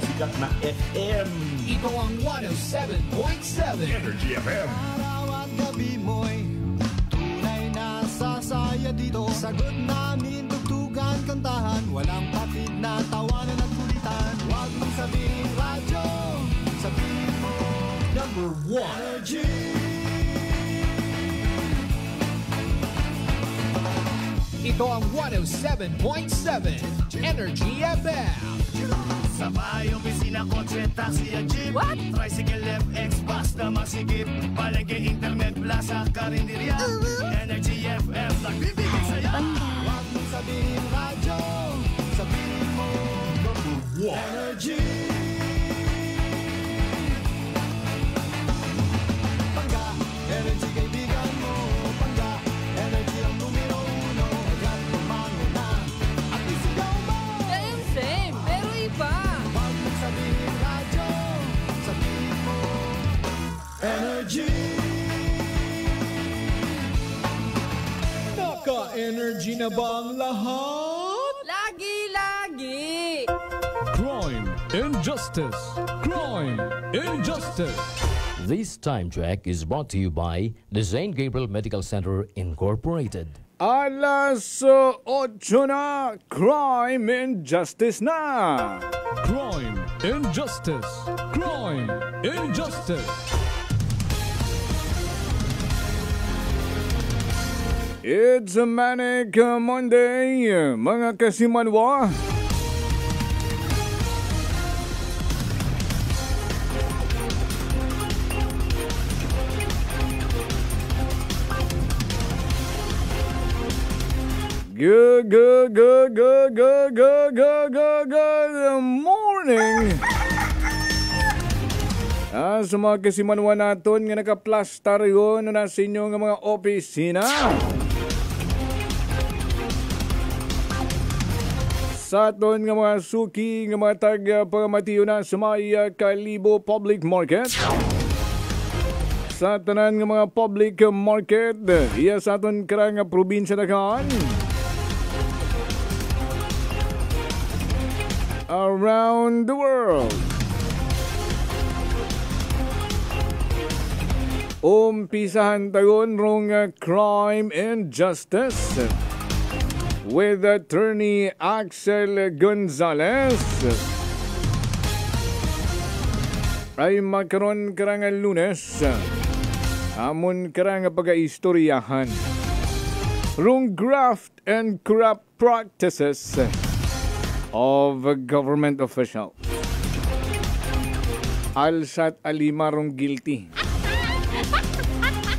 pinakasikat na FM. Ito ang 107.7 Energy FM. Araw at gabi mo'y tunay na sasaya dito. Sagot namin, tugtugan, kantahan, walang patid na tawanan at kulitan. Huwag mong sabihin radyo, sabihin mo Number 1 Energy. Ito ang 107.7 Energy FM. Sa bahay, opisina, kotse, taxi at jeep. What? Tricycle, FX, basta masigip. Palengke, internet, plaza, karinderya. Energy FM, nagbibigay saya. Huwag mong sabihin radyo, sabihin mo Number 1. Energy. Pangga, energy kaibigan mo. Pangga, energy ang numero uno. Kaya tumango na at isigaw mo. Same, pero iba. Huwag mong sabihin radyo, sabihin mo Energy. Naka-energy na ba ang lahat? Lagi-lagi. Crime, injustice, crime, injustice. This time check is brought to you by the St. Gabriel Medical Center Incorporated. Alas 8 na, crime, injustice na. Crime, injustice, crime, injustice. It's a Manic Monday, mga kasimanwa. Good morning. Sa mga kasimanwa naton nga naka-plaster yun na sa inyong mga opisina. Sa aton nga mga suki nga mga taga-pamatiyo na sa may Kalibo Public Market. Sa tanan nga mga public market, iya sa aton karang probinsya na kaan. Around the world. Umpisahan tayon rong crime and justice with Attorney Axel Gonzalez. Ay makaroon karang Lunes. Amon karang pag-istoryahan rong graft and corrupt practices of government official. Alsat alimarong guilty.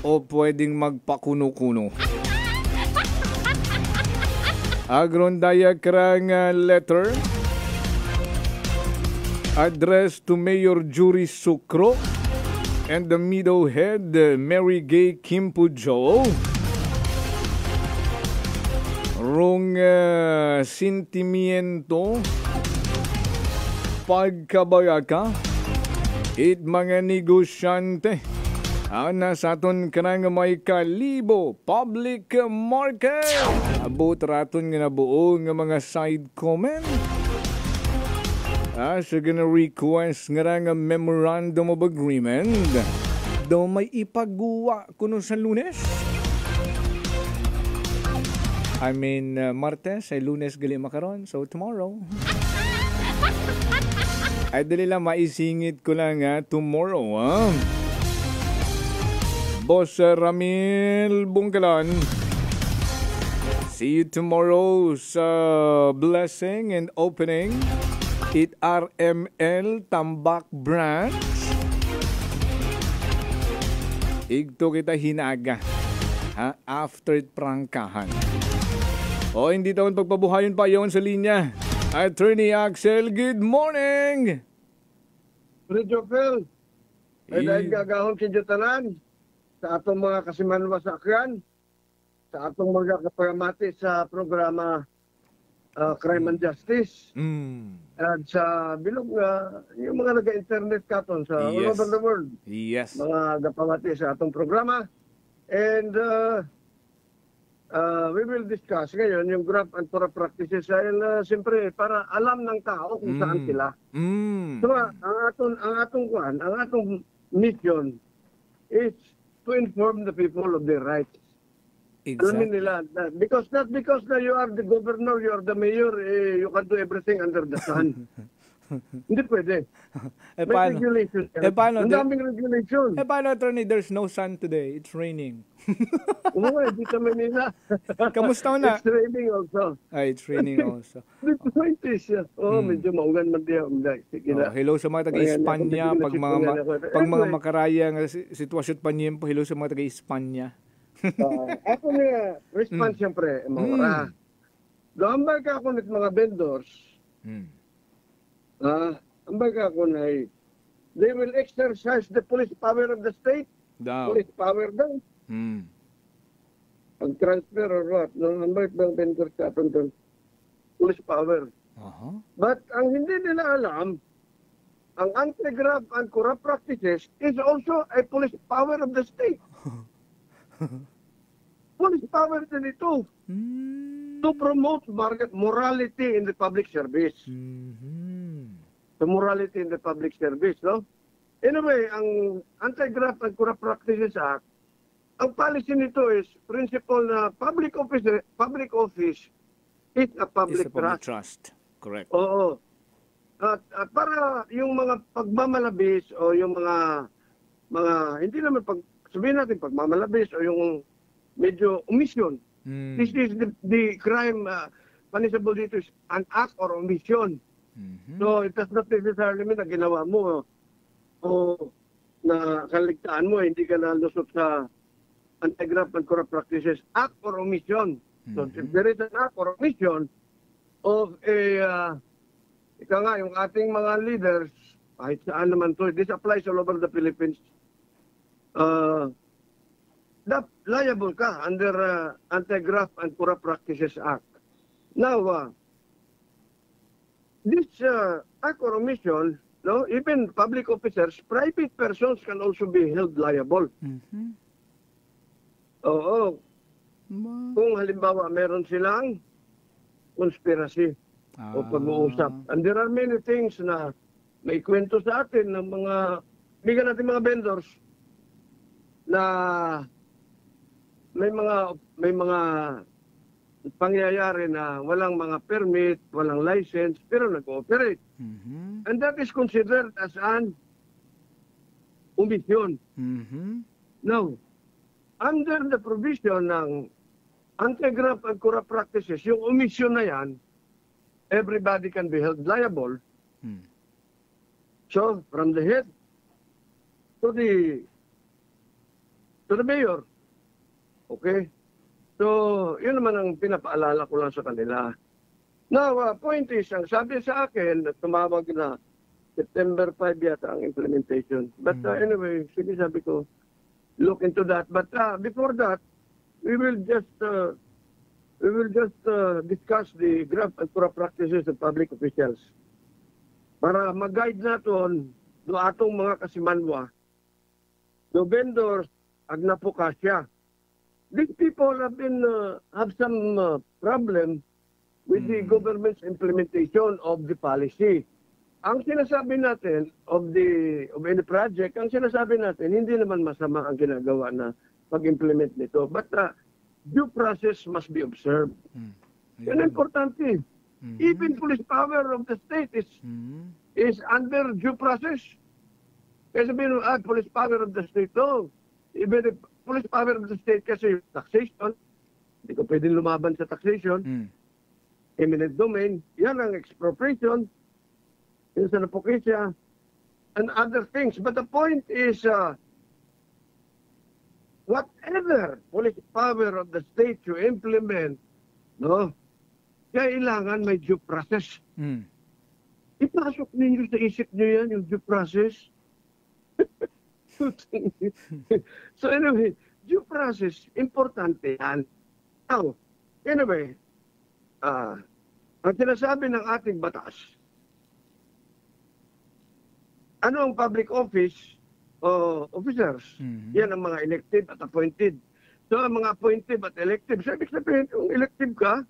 O pwedeng magpakuno-kuno. Agrondaya karang letter addressed to Mayor Jury Sucro and the Meadowhead Mary Gay Kimpujo. Rong sentimiento pagkabayaka it mga negosyante ana sa aton kanang may Kalibo Public Market. Abot raton nga nabuo nga mga side comment. So gonna request nga nga memorandum of agreement. Do may ipagawa kuno sa Lunes. I mean, Martes ay Lunes gali makaron. So tomorrow. Ay dali lang maisingit ko lang tomorrow. Boss Ramil Bungkalan. See you tomorrow sa blessing and opening at RML Tambak Branch. Igto kita hinaga after prangkahan. O hindi taon pagpabuhayon pa yon sa linya. Attorney Axel, good morning! Radio Phil, ay dahil gagahon kinjutanan sa atong mga kasimanwa sa akyan, sa atong mga kapagamati sa programa Crime and Justice. At sa bilog nga, yung mga nag-internet katon sa all over the world. Yes. Mga kapamati sa atong programa. And we will discuss ngayon yung graft and corrupt practices dahil siyempre para alam ng tao kung saan sila. So ang atong mission is to inform the people of their rights. Alamin nila because not because na you are the governor, you are the mayor, you can do everything under the sun. Hindi pwede. May regulation. Ang daming regulation. Paano, attorney, there's no sun today. It's raining. Oo, di sa Manila. Kamusta na? It's raining also. It's raining also. The point is, medyo maungan man diya. Sige na. Hello sa mga taga-Espanya. Pag mga makaraya ng sitwasyon pa niyo po, hello sa mga taga-Espanya. Ako na, response siyempre, mga Doambag ka ako ng mga vendors, ambag ako na they will exercise the police power of the state. Police power daw. Pag-transfer or what? Ambag bang vendors ka doon? Police power. But ang hindi nila alam, ang anti-graft and corrupt practices is also a police power of the state. Police power din ito to promote morality in the public service. The morality in the public service, no? Anyway, ang Anti-Graft and Corrupt Practices Act, ang policy nito is principle na public office is a public trust. Correct. Oo. At para yung mga pagmamalabis o yung mga hindi naman sabihin natin pagmamalabis o yung medyo omission. This is the crime punishable dito is an act or omission. So it does not necessarily mean na ginawa mo o na kaligtaan mo, hindi ka nalusot sa Anti-Graft and Corrupt Practices Act or omission. So if there is an act or omission of ika nga, yung ating mga leaders, kahit saan naman to, this applies all over the Philippines, liable ka under Anti-Graft and Corrupt Practices Act. Now, this act or omission, no, even public officers, private persons can also be held liable. Oo. Kung halimbawa meron silang conspiracy o pag-uusap. And there are many things na may kwento sa atin ng mga, bigyan natin mga vendors na may mga pangyayari na walang mga permit, walang license, pero nag-ooperate. And that is considered as an omission. Now, under the provision ng Anti-Graft and Corrupt Practices, yung omission na yan, everybody can be held liable. So, from the head to the mayor. Okay? So, yun naman ang pinapaalala ko lang sa kanila. Now, point is, ang sabi sa akin, tumawag na September 5 yata ang implementation. But anyway, sige sabi ko, look into that. But before that, we will just discuss the graft and corrupt practices of public officials. Para mag-guide natin do atong mga kasimanwa, do vendors, agnapokasya. These people have some problem with the government's implementation of the policy. Ang sinasabi natin of any project, ang sinasabi natin, hindi naman masama ang ginagawa na pag-implement nito. But due process must be observed. Yan ang importante. Even police power of the state is under due process. Kaya sabihin, police power of the state, no. Even the police power of the state kasi taxation, hindi ko pwedeng lumaban sa taxation, eminent domain, yan ang expropriation, yun sa napokisya, and other things. But the point is, whatever police power of the state to implement, no, kailangan may due process. Ipasok ninyo sa isip nyo yan, yung due process. So anyway, due process, importante yan. Now, anyway, ang sinasabi ng ating batas, ano ang public office officers? Yan ang mga elected at appointed. So, mga appointive at elective. So, ibig sabihin, kung elective ka,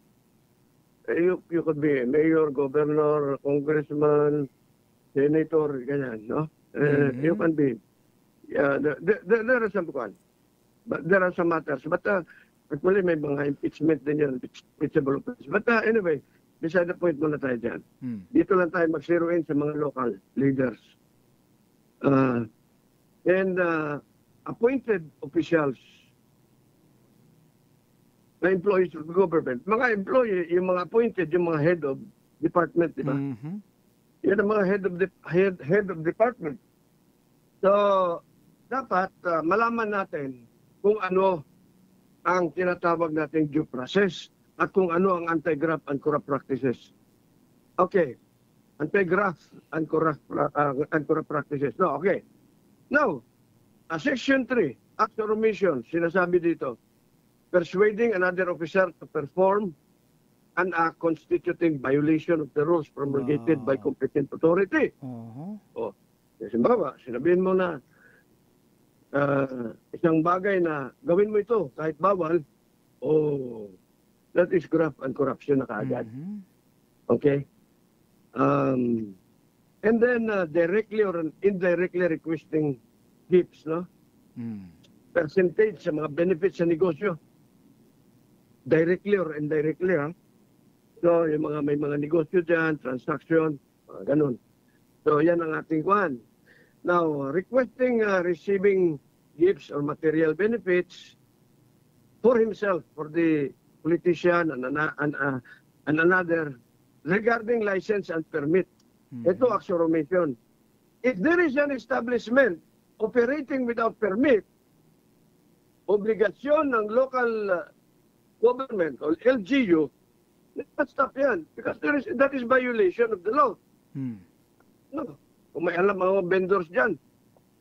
you could be mayor, governor, congressman, senator, ganyan, no? You can be. There are some one. But there are some matters. But actually, may mga impeachment din yan, impeachable offense. But anyway, beside the point muna tayo dyan. Dito lang tayo mag-zero in sa mga local leaders. And appointed officials na employees of the government. Mga employee, yung mga appointed, yung mga head of department, di ba? Yan ang mga head of department. So, dapat malaman natin kung ano ang tinatawag nating due process at kung ano ang anti-graft and corrupt practices. Okay. Anti-graft and corrupt practices. No, okay. Now, Section 3, Acts of Omission, sinasabi dito, persuading another officer to perform an act constituting violation of the rules promulgated by competent authority. O, simbawa, sinabihin mo na isang bagay na gawin mo ito kahit bawal, that is graft and corruption na kaagad. Okay? And then directly or indirectly requesting gifts, no? Percentage sa mga benefits sa negosyo. Directly or indirectly, ha? So, yung may mga negosyo dyan, transaction, ganun. So, yan ang ating kuhan. Now, requesting receiving gifts or material benefits for himself, for the politician and another, regarding license and permit. Ito, Acts of Omission. If there is an establishment operating without permit, obligasyon ng local government or LGU, let's stop yan. Because that is violation of the law. No. Kung may alam mga vendors dyan,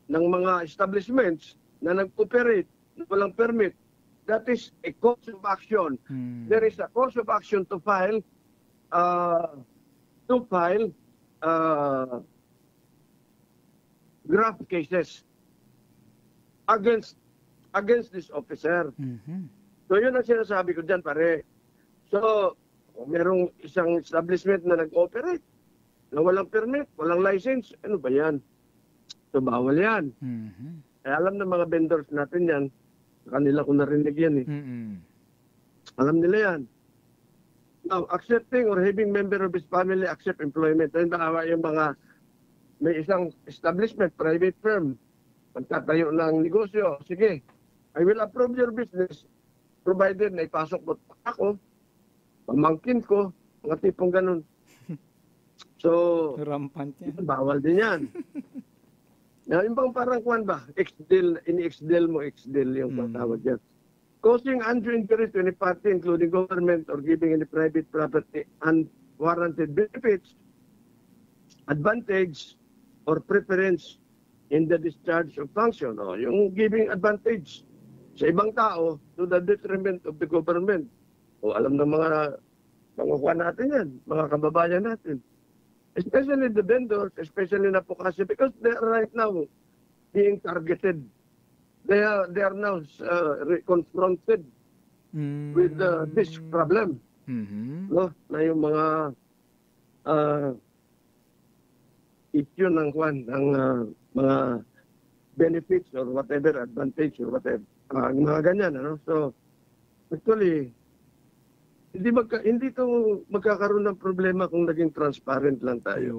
ng mga establishments na nag-operate, na walang permit, that is a cause of action. There is a cause of action to file graft cases against this officer. So yun ang sinasabi ko dyan, pare. So, kung merong isang establishment na nag-operate, na walang permit, walang license, ano ba yan? So, bawal yan. Kaya alam ng mga vendors natin yan, kanila ko narinig yan eh. Alam nila yan. Now, accepting or having member of his family accept employment. Ayun ba yung mga, may isang establishment, private firm, magtatayo ng negosyo. Sige, I will approve your business provided na ipasok mo ako, pamangkin ko, mga tipong ganun. So, rampant yan. Bawal din yan. Yung bang parang kuwan ba? Ini-ex-deal mo, ex-deal yung patawag yan. Causing undue injury to any party, including government, or giving any private property unwarranted benefits, advantage, or preference in the discharge of function. O, yung giving advantage sa ibang tao to the detriment of the government. O, alam ng mga kuwan natin yan, mga kababayan natin. Especially the vendors, especially na po kasi, because they are right now being targeted. They are now confronted with this problem. No? Na yung mga issue ng kwan, ng mga benefits or whatever, advantage or whatever. Mga ganyan, ano? So, actually, hindi to magkakaroon ng problema kung naging transparent lang tayo.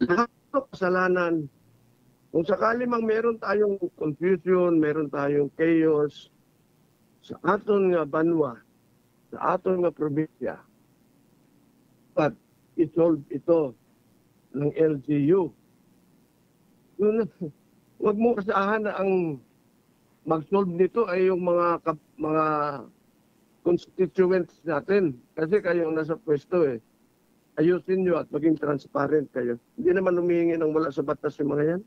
Lahat ito kasalanan. Kung sakali mang meron tayong confusion, meron tayong chaos sa aton nga banwa, sa aton nga probinsya, but isolve ito ng LGU. Huwag mo kasahan na ang mag-solve nito ay yung mga constituents natin. Kasi kayo ang nasa pwesto eh. Ayusin nyo at maging transparent kayo. Hindi naman humihingi ng wala sa batas yung mga yan.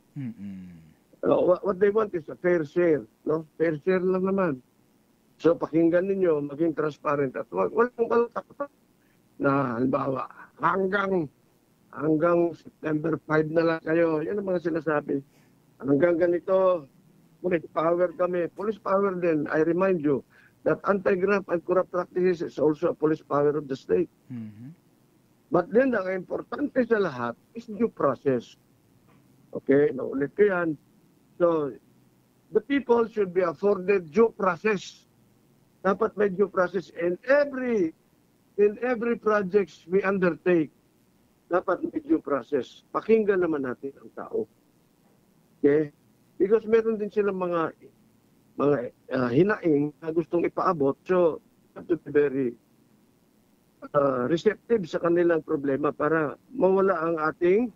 What they want is a fair share. No? Fair share lang naman. So pakinggan ninyo, maging transparent. At walang balak na halimbawa, hanggang September 5 na lang kayo. Yan ang mga sinasabi. Hanggang ganito, police power kami. Police power din, I remind you, that anti-graft and corrupt practices is also a police power of the state. But then, ang importante sa lahat is due process. Okay, naulit ko yan. So, the people should be afforded due process. Dapat may due process in every projects we undertake. Dapat may due process. Pakinggan naman natin ang tao. Okay? Because meron din silang mga hinaing na gustong ipaabot. So, you have to be very receptive sa kanilang problema para mawala ang ating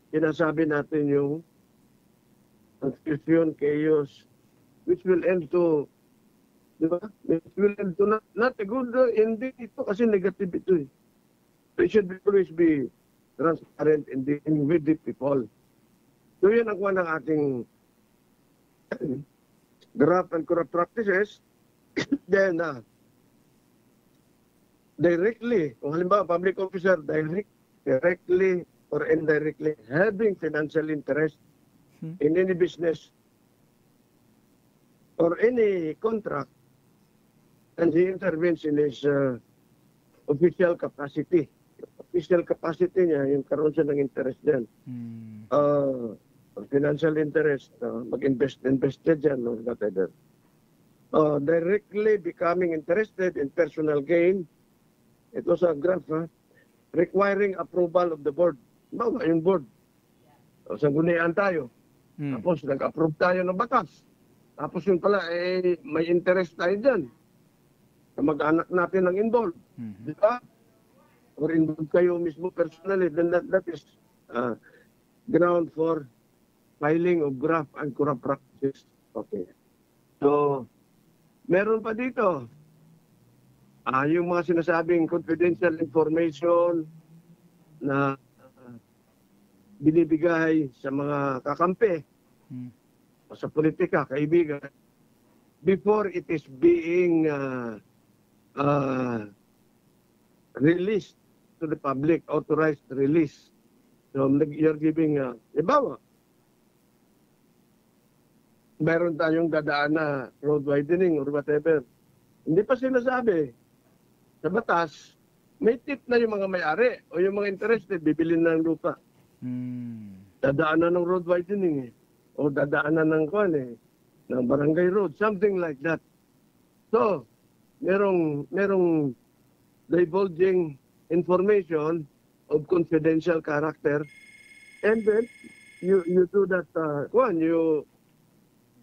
sinasabi natin yung confusion, chaos, which will end to, di ba? Which will end to not a good ending ito kasi negative ito eh. So it should always be transparent in dealing with the people. So yun ang ng ating graft and corrupt practices. Then, directly, kung halimbawa public officer, directly or indirectly having financial interest in any business or any contract, and he intervenes in his official capacity. Official capacity niya, yung karoon siya ng interest dyan. Financial interest, mag-invest dyan or whatever. Directly becoming interested in personal gain. Ito sa graph, requiring approval of the board. Bawa yung board. Sa gunian tayo. Tapos nag-approve tayo ng batas. Tapos yun pala, may interest tayo dyan. Mag-anak natin ng involved. Di ba? Or involved kayo mismo personally, then that is ground for filing of graft and corrupt practices. Okay. So, meron pa dito. Yung mga sinasabing confidential information na binibigay sa mga kakampi o sa politika, kaibigan, before it is being released to the public, authorized release. So, you're giving, ibawa, meron tayong dadaan na road widening or whatever. Hindi pa sinasabi sa batas, may tip na yung mga may-ari o yung mga interested, bibilin ng lupa. Dadaanan ng road widening o dadaanan ng ng barangay road, something like that. So, merong divulging information of confidential character, and then you do that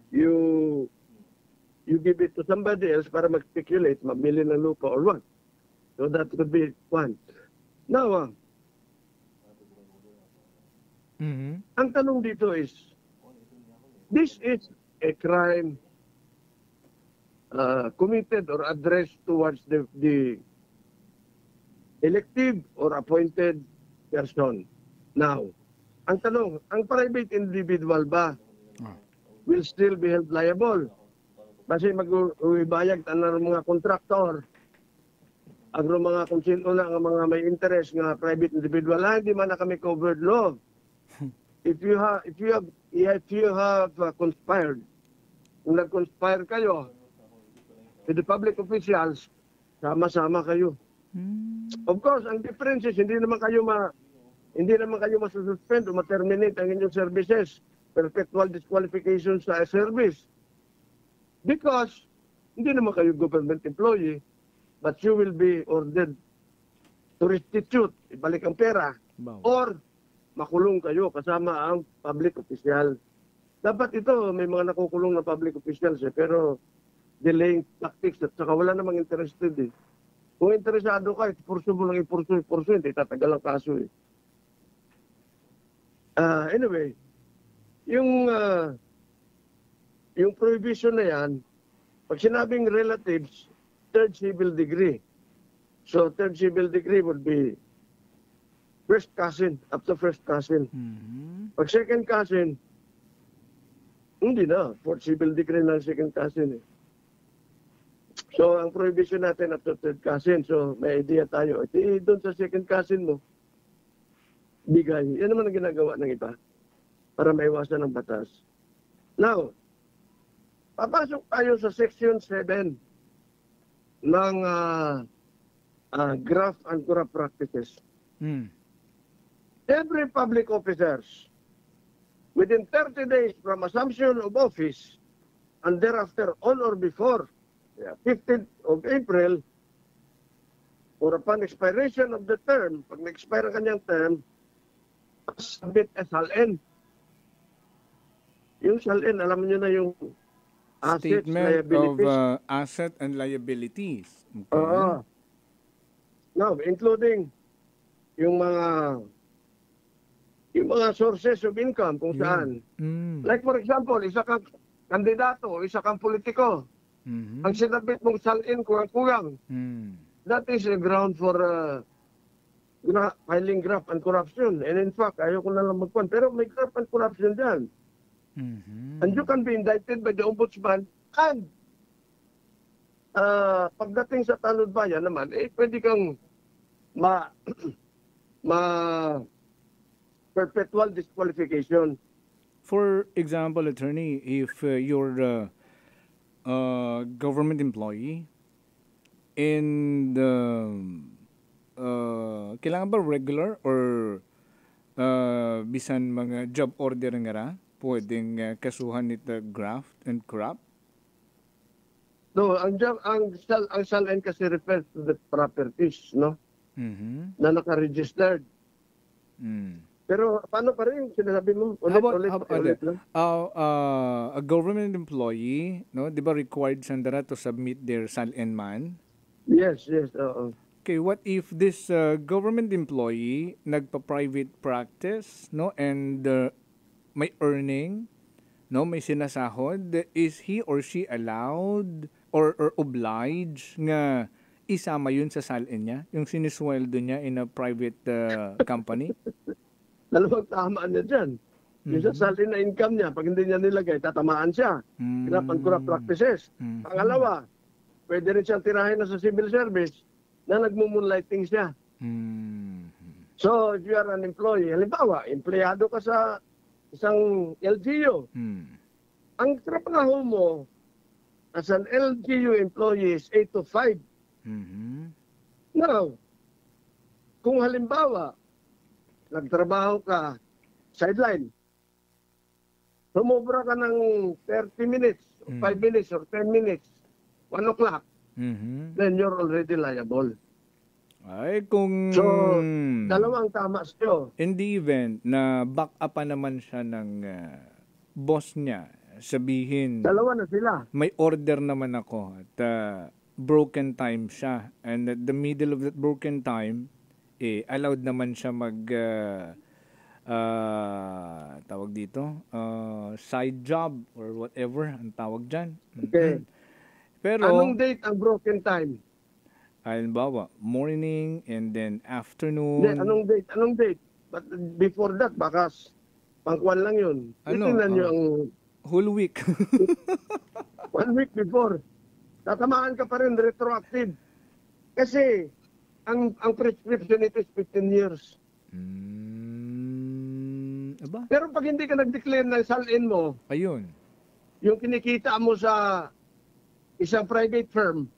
you give it to somebody else para mag-speculate, mamili ng lupa or what. So that could be one. Now, ang tanong dito is, this is a crime committed or addressed towards the elective or appointed person. Now, ang tanong, ang private individual ba will still be held liable? Kasi mag-uwibayag ng mga kontraktor, agro mga kung sino lang ang mga may interest nga private individual, hindi man na kami covered law. If you have conspired, kung nag-conspire kayo with the public officials, sama-sama kayo. Of course, ang difference is hindi naman kayo masususpend o ma-terminate ang inyong services, perpetual disqualification sa service. Because hindi naman kayo government employee, but you will be ordered to restitute, ibalik ang pera, or makulong kayo kasama ang public official. Dapat ito, may mga nakukulong na public officials pero delaying tactics at saka wala namang interested eh. Kung interesado ka, ipurso mo lang ipurso, hindi tatagal ang kaso eh. Anyway, yung prohibition na yan, pag sinabing relatives, third civil degree. So, third civil degree would be first cousin, up to first cousin. Pag second cousin, hindi na. Fourth civil degree ng second cousin eh. So, ang prohibition natin up to third cousin. So, may idea tayo. Doon sa second cousin mo, bigay. Yan naman ang ginagawa ng iba para maiwasan ng batas. Now, papasok tayo sa Section 7 ng graft and corrupt practices. Every public officers, within 30 days from assumption of office and thereafter on or before 15th of April, or upon expiration of the term, pag na-expire ang kanyang term, submit a SALN. Yung SALN, alam niyo na yung assets, Statement liabilities. of asset and liabilities. Okay. Now, including yung mga sources of income kung saan. Like for example, isa kang kandidato, isa kang politiko. Ang sinabit mong SALN kulang-kulang. That is a ground for filing graft and corruption. And in fact, ayaw ko na lang magpuan. Pero may graft and corruption dyan. And you can be indicted by the ombudsman. And pagdating sa tanod bayan naman, pwede kang perpetual disqualification. For example, attorney, if you're a government employee and kailangan ba regular or bisan mga job order nga ra, pwedeng kasuhan nito graft and corrupt? No, ang SALN kasi refers to the properties, no? Na naka-registered. Pero paano pa rin sinasabi mo? Ulit lang. A government employee, no, di ba required sandara to submit their SALN man? Yes, oo. Okay, what if this government employee nagpa-private practice, no, and may earning, no, may sinasahod, is he or she allowed or obliged nga isama yun sa SALN niya, yung sinisweldo niya in a private company? Dalawang tamaan niya dyan. Yung sa SALN na income niya, pag hindi niya nilagay, tatamaan siya. Corrupt practices. Pangalawa, pwede rin siyang tirahin na sa civil service na nagmumoonlighting siya. So, if you are an employee, halimbawa, empleyado ka sa isang LGU. Ang trabaho mo as an LGU employee is 8 to 5. Now, kung halimbawa, nagtrabaho ka, sideline, sumobra ka ng 30 minutes, 5 minutes, or 10 minutes, 1 o'clock, then you're already liable. Ay, kung... So, dalawang tama sa'yo. In the event na back up pa naman siya ng boss niya, sabihin... Dalawa na sila. May order naman ako at broken time siya. And at the middle of that broken time, allowed naman siya tawag dito, side job or whatever ang tawag dyan. Okay. Pero, anong date ang broken time? Halimbawa, morning and then afternoon. Hindi, anong date? But before that, baka pangkuan lang yun. Titingnan nyo ang... Whole week. 1 week before. Tatamaan ka pa rin, retroactive. Kasi, ang prescription nito is 15 years. Aba? Pero pag hindi ka nag-declare ng SALN mo, ayun, yung kinikita mo sa isang private firm,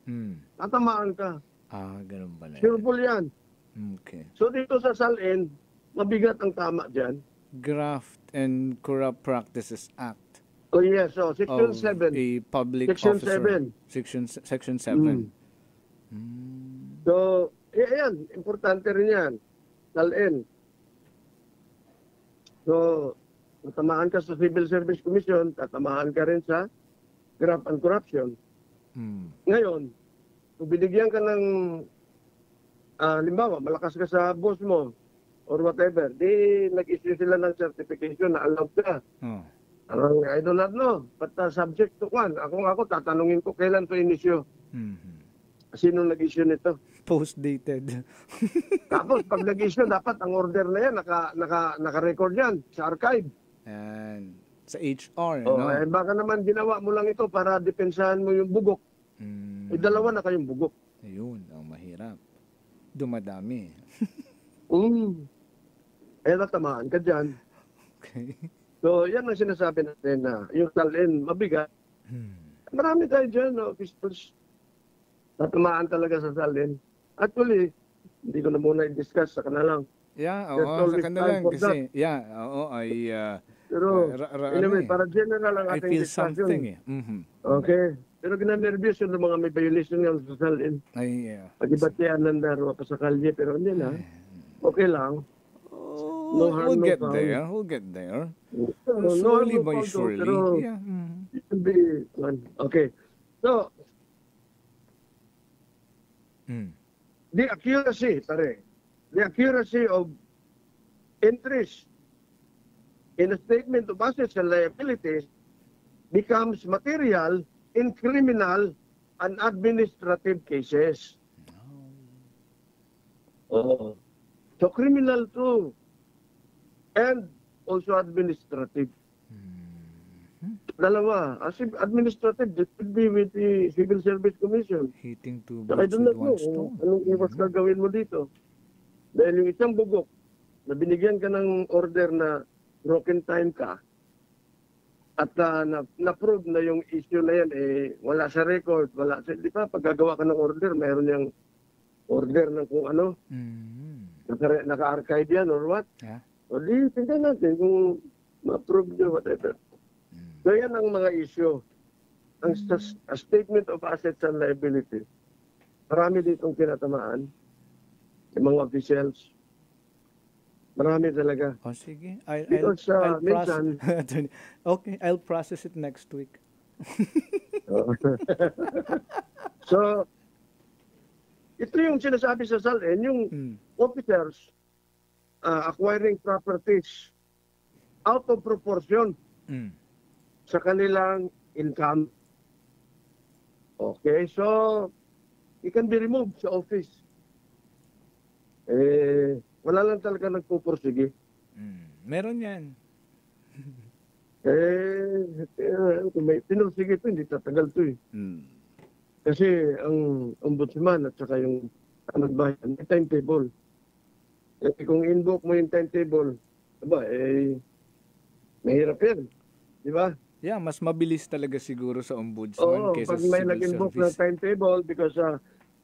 tatamaan ka. Ganun pala. Sureball yan. Okay. So dito sa SALN, mabigat ang tama dyan. Graft and Corrupt Practices Act. Oh yes, so Section of 7. A public Section officer. 7. Section 7. So, ayan, importante rin yan. SALN. So, tatamaan ka sa Civil Service Commission, tatamaan ka rin sa Graft and Corruption. Ngayon, kung binigyan ka ng, limbawa, malakas ka sa boss mo, or whatever, di nag-issue sila ng certification na allowed ka. I do not know, but subject to one. Ako, tatanungin ko kailan to inisyo. Sino nag-issue nito? Post-dated. Tapos, pag nag-issue, dapat ang order na yan, naka-record yan sa archive. And sa HR, Oh, no? baka naman ginawa mo lang ito para depensahan mo yung bugok. Dalawa na kayong bugok. Ayun, ang mahirap. Dumadami. Natamaan ka dyan. Okay. So, yan ang sinasabi natin na yung SALN mabigat. Marami tayo dyan, no, pistols. Tatamaan talaga sa salin. Actually, hindi ko na muna i-discuss sa kanilang. Yeah, There's oo, sa always kanila time lang for kasi, yeah, oo, Pero, ano anyway, eh, para general ang I ating feel discussion. something eh. Mhm. Okay. Pero ginanervyos yung mga may violation ng sa salin. Ay, Pag-ibatian ng daro pa sa kalye, pero hindi na. Okay lang. No harm, we'll no get foul. there. We'll get there. No Slowly harm, no by foul, surely. Pero, Yeah. Mhm. it should be one. Okay. So, the accuracy of entries in a statement of assets and liabilities becomes material in criminal and administrative cases. Oh. So criminal too. And also administrative. Dalawa. As administrative, this could be with the Civil Service Commission. Hitting two So I birds do with not know one stone. anong iwas gagawin mo dito. Dahil yung isang bugok na binigyan ka ng order na broken time ka at na-prove na yung issue na yan, wala sa record, wala sa, di ba, pag gagawa ka ng order, mayroon yung order ng kung ano, naka-archive yan or what. Yeah. O di, tingnan natin kung ma-prove nyo, whatever. So yan ang mga issue. Ang a statement of assets and liability. Marami ditong tinatamaan. Yung mga officials. Marami talaga. Oh, sige. Because, minsan- Okay, I'll process it next week. So, ito yung sinasabi sa SALN, yung officers acquiring properties out of proportion sa kanilang income. Okay, so it can be removed sa office. Wala lang talaga nagpupursige. Meron yan. Kung may pinursige ito, hindi tatagal ito eh. Kasi ang ombudsman at saka yung nagbayan, may timetable. Kung invoke mo yung timetable, mahirap yan. Di ba? Yeah, mas mabilis talaga siguro sa ombudsman Oo, kaysa pag sa may civil nag-invoke service. ng timetable because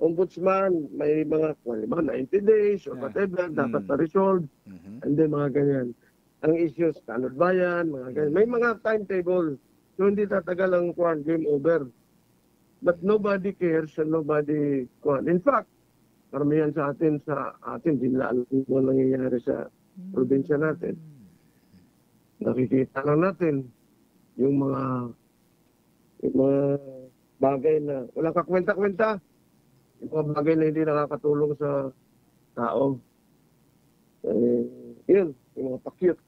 ombudsman, may mga 90 days or whatever, dapat na-resolve. And then mga ganyan. Ang issues, tanod bayan, mga ganyan. May mga timetable. So hindi tatagal ang game over. But nobody cares and nobody... In fact, karamihan sa atin, hindi nila alam kung ano nangyayari sa probinsya natin. Nakikita lang natin yung mga bagay na wala ka kwenta-kwenta. Yung mga bagay na hindi nakakatulong sa tao. Yun, yung mga pa-cute.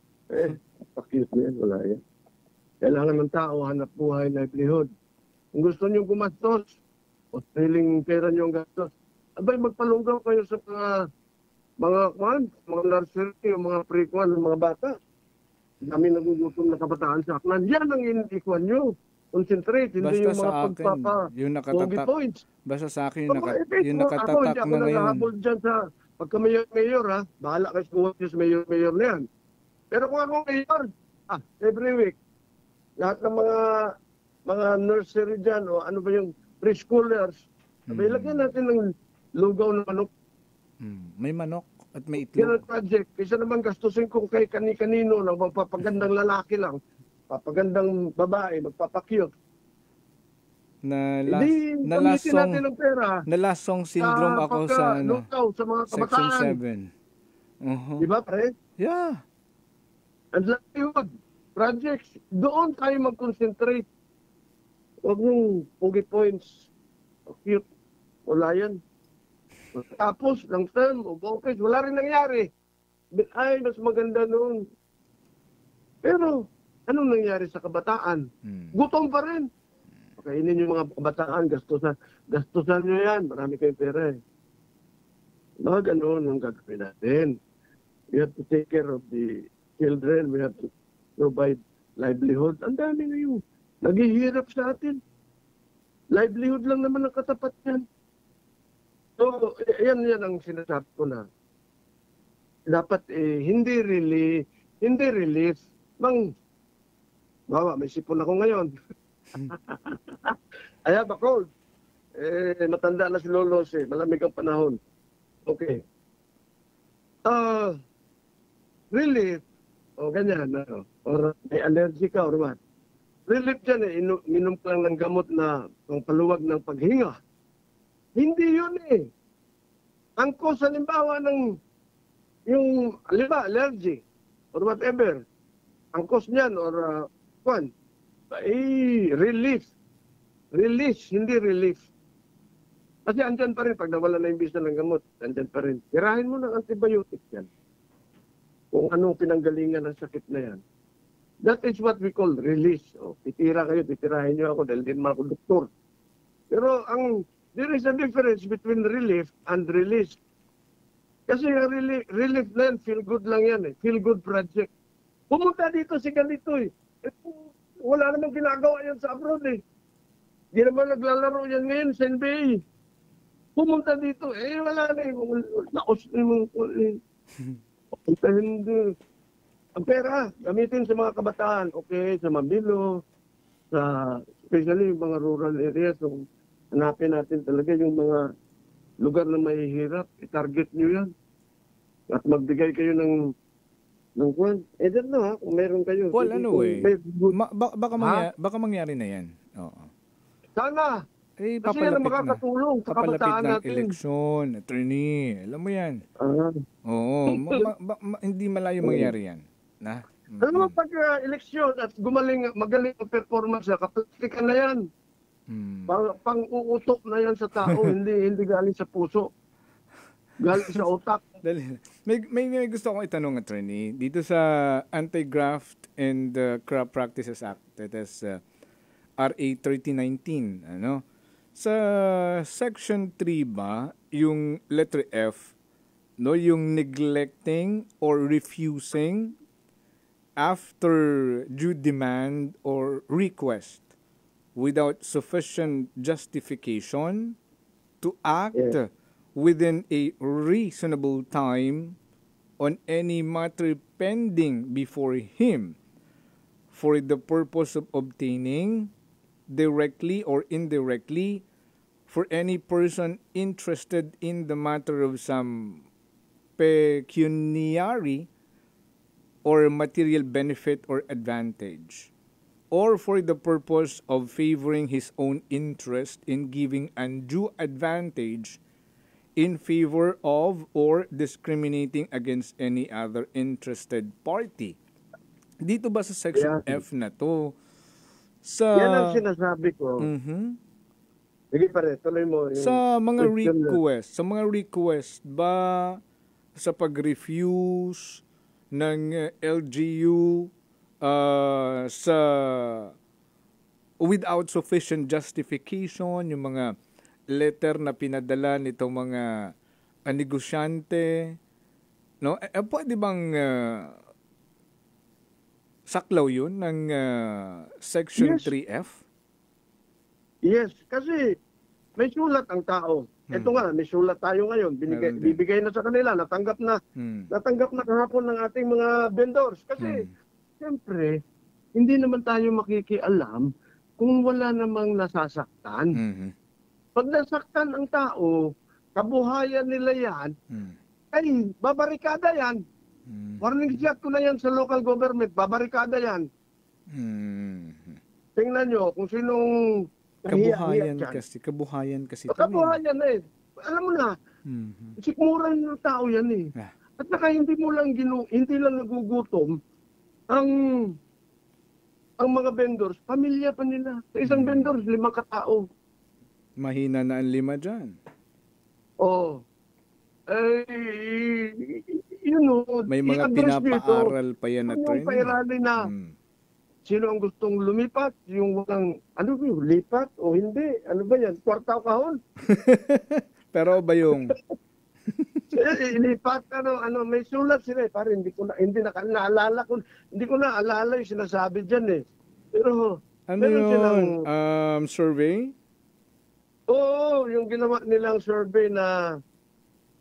Pa-cute na yan, wala yan. Kailangan ng tao, hanap buhay, livelihood. Kung gusto nyo gumastos, o feeling pera nyo ang gastos, magpalunggaw kayo sa mga nursery, mga pre-kwan, mga bata. Dami nagugutom na kabataan sa aklan. Yan ang inikwan nyo. Concentrate, hindi Basta yung mga sa akin, yung nakatatak. points. Basta sa akin, yung Ako, nakatatak hindi ako na ngayon. naghahabol dyan sa pagka-mayor, ha? Bahala kayo sa mayor na yan. Pero kung ako mayor, every week, lahat ng mga nursery dyan, o ano ba yung preschoolers, lagyan natin ng lugaw ng manok. May manok at may Yan itlog. ang project. Kaysa naman gastusin kung kay kani-kanino lang, magpapagandang lalaki lang, papagandang babae, magpapakyot. Hindi, gamitin natin ang pera. Nalasong syndrome ako sa lugaw sa mga Section kabataan. 7. Di ba, pre? Yeah. And livelihood projects, doon tayo mag-concentrate. Huwag yung pugi points. Cute. Wala yan. Tapos, ng term of office, wala rin nangyari. Ay, mas maganda noon. Pero, anong nangyari sa kabataan? Gutom pa rin. Pakainin yung mga kabataan, gastusan nyo yan. Marami kayong pera eh. Mga ganun ang gagawin natin. We have to take care of the children. We have to provide livelihood. Ang dami ngayon. Naghihirap sa atin. Livelihood lang naman ang katapat yan. So, yan ang sinasabi ko na. Dapat hindi release. Bawa, may sipon ako ngayon. I have a cold. Matanda na si Lolos eh. Malamig ang panahon. Okay. Relief. O ganyan. Or may allergy ka or what. Relief dyan eh. Minom ka lang ng gamot na pang paluwag ng paghinga. Hindi yun eh. Ang cause, halimbawa ng yung allergy or whatever. Ang cause niyan or relief. Release, hindi relief. Kasi andyan pa rin, pag nawala na yung bisa ng gamot, andyan pa rin. Tirahin mo ng antibiotic yan. Kung anong pinanggalingan ng sakit na yan. That is what we call release. O, titira kayo, titirahin nyo ako dahil din ako doktor. Pero there is a difference between relief and release. Kasi yung relief na yan, feel good lang yan eh. Feel good project. Pumunta dito si ganito eh. Wala namang ginagawa yan sa abroad eh. Hindi naman naglalaro yan ngayon sa NBA. Pumunta dito, wala na eh. Naos na yung hindi. Ang pera, gamitin sa mga kabataan. Okay, sa Mabilo, especially yung mga rural areas. So, hanapin natin talaga yung mga lugar na mahihirap. I-target nyo yan. At magbigay kayo ng kwan. Don't know kung meron kayo. Well, baka mangyari na yan. Oo. Sana. Kasi yan ang makakatulong sa kabataan natin. Eleksyon, attorney. Alam mo yan. Oo. Hindi malayo mangyari yan. Alam mo, pag eleksyon at magaling ang performance, kapatikan na yan. Pang-uutok na yan sa tao, hindi galing sa puso. Galing sa utak. May gusto akong itanong, attorney. Dito sa Anti-Graft and Crop Practices Act, that is RA 3019, sa Section 3 ba, yung letter F, yung neglecting or refusing after due demand or request without sufficient justification to act within a reasonable time on any matter pending before him for the purpose of obtaining directly or indirectly for any person interested in the matter of some pecuniary or material benefit or advantage, or for the purpose of favoring his own interest in giving undue advantage in favor of or discriminating against any other interested party. Dito ba sa Section F na to? Yan ang sinasabi ko. Sige pare, tuloy mo. Sa mga request ba sa pag-refuse ng LGU without sufficient justification, yung mga letter na pinadala nitong mga negosyante, no? Pwede bang saklaw yun ng Section 3F? Yes, kasi may sulat ang tao. Ito nga, may sulat tayo ngayon. Bibigay na sa kanila. Natanggap na kahapon ng ating mga vendors. Kasi, siyempre, hindi naman tayo makikialam kung wala namang nasasaktan. Pag nasaktan ang tao, kabuhayan nila yan, ay, babarikada yan. Warning shot ko na yan sa local government, babarikada yan. Tingnan nyo kung sinong Kabuhayan kasi. Kabuhayan eh. Alam mo na, sikmuran ng tao yan eh. At saka hindi lang nagugutom ang mga vendors, pamilya pa nila. Sa isang vendors, 5 katao. Mahina na ang 5 dyan. May mga pinapaaral pa yan na training. Yung pairali na. Sino ang gustong lumipat? Yung walang, lipat o hindi? Ano ba yan? Kwartaw kahon? Pero ba yung... Lipat, may sulat sila eh. Parang hindi ko naalala yung sinasabi dyan eh. Pero, yung survey? Oo, yung ginawa nilang survey na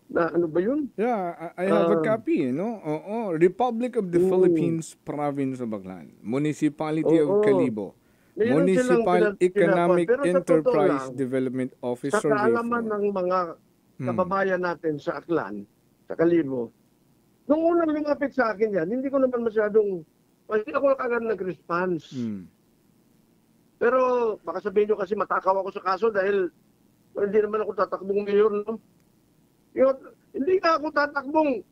ano ba yun? Yeah, I have a copy, no? Republic of the Philippines, Province of Baclan, Municipality of Calibo, Meron silang Municipal Economic pero sa totoo Enterprise lang, Development Office sa Survey kaalaman Form. ng mga kababayan natin sa Aklan, sa Kalibo, nung unang lumapit sa akin yan, hindi ko naman hindi ako agad nag-response. Pero baka sabihin nyo kasi matakaw ako sa kaso dahil hindi naman ako tatakbong mayor, no? Hindi nga ako tatakbong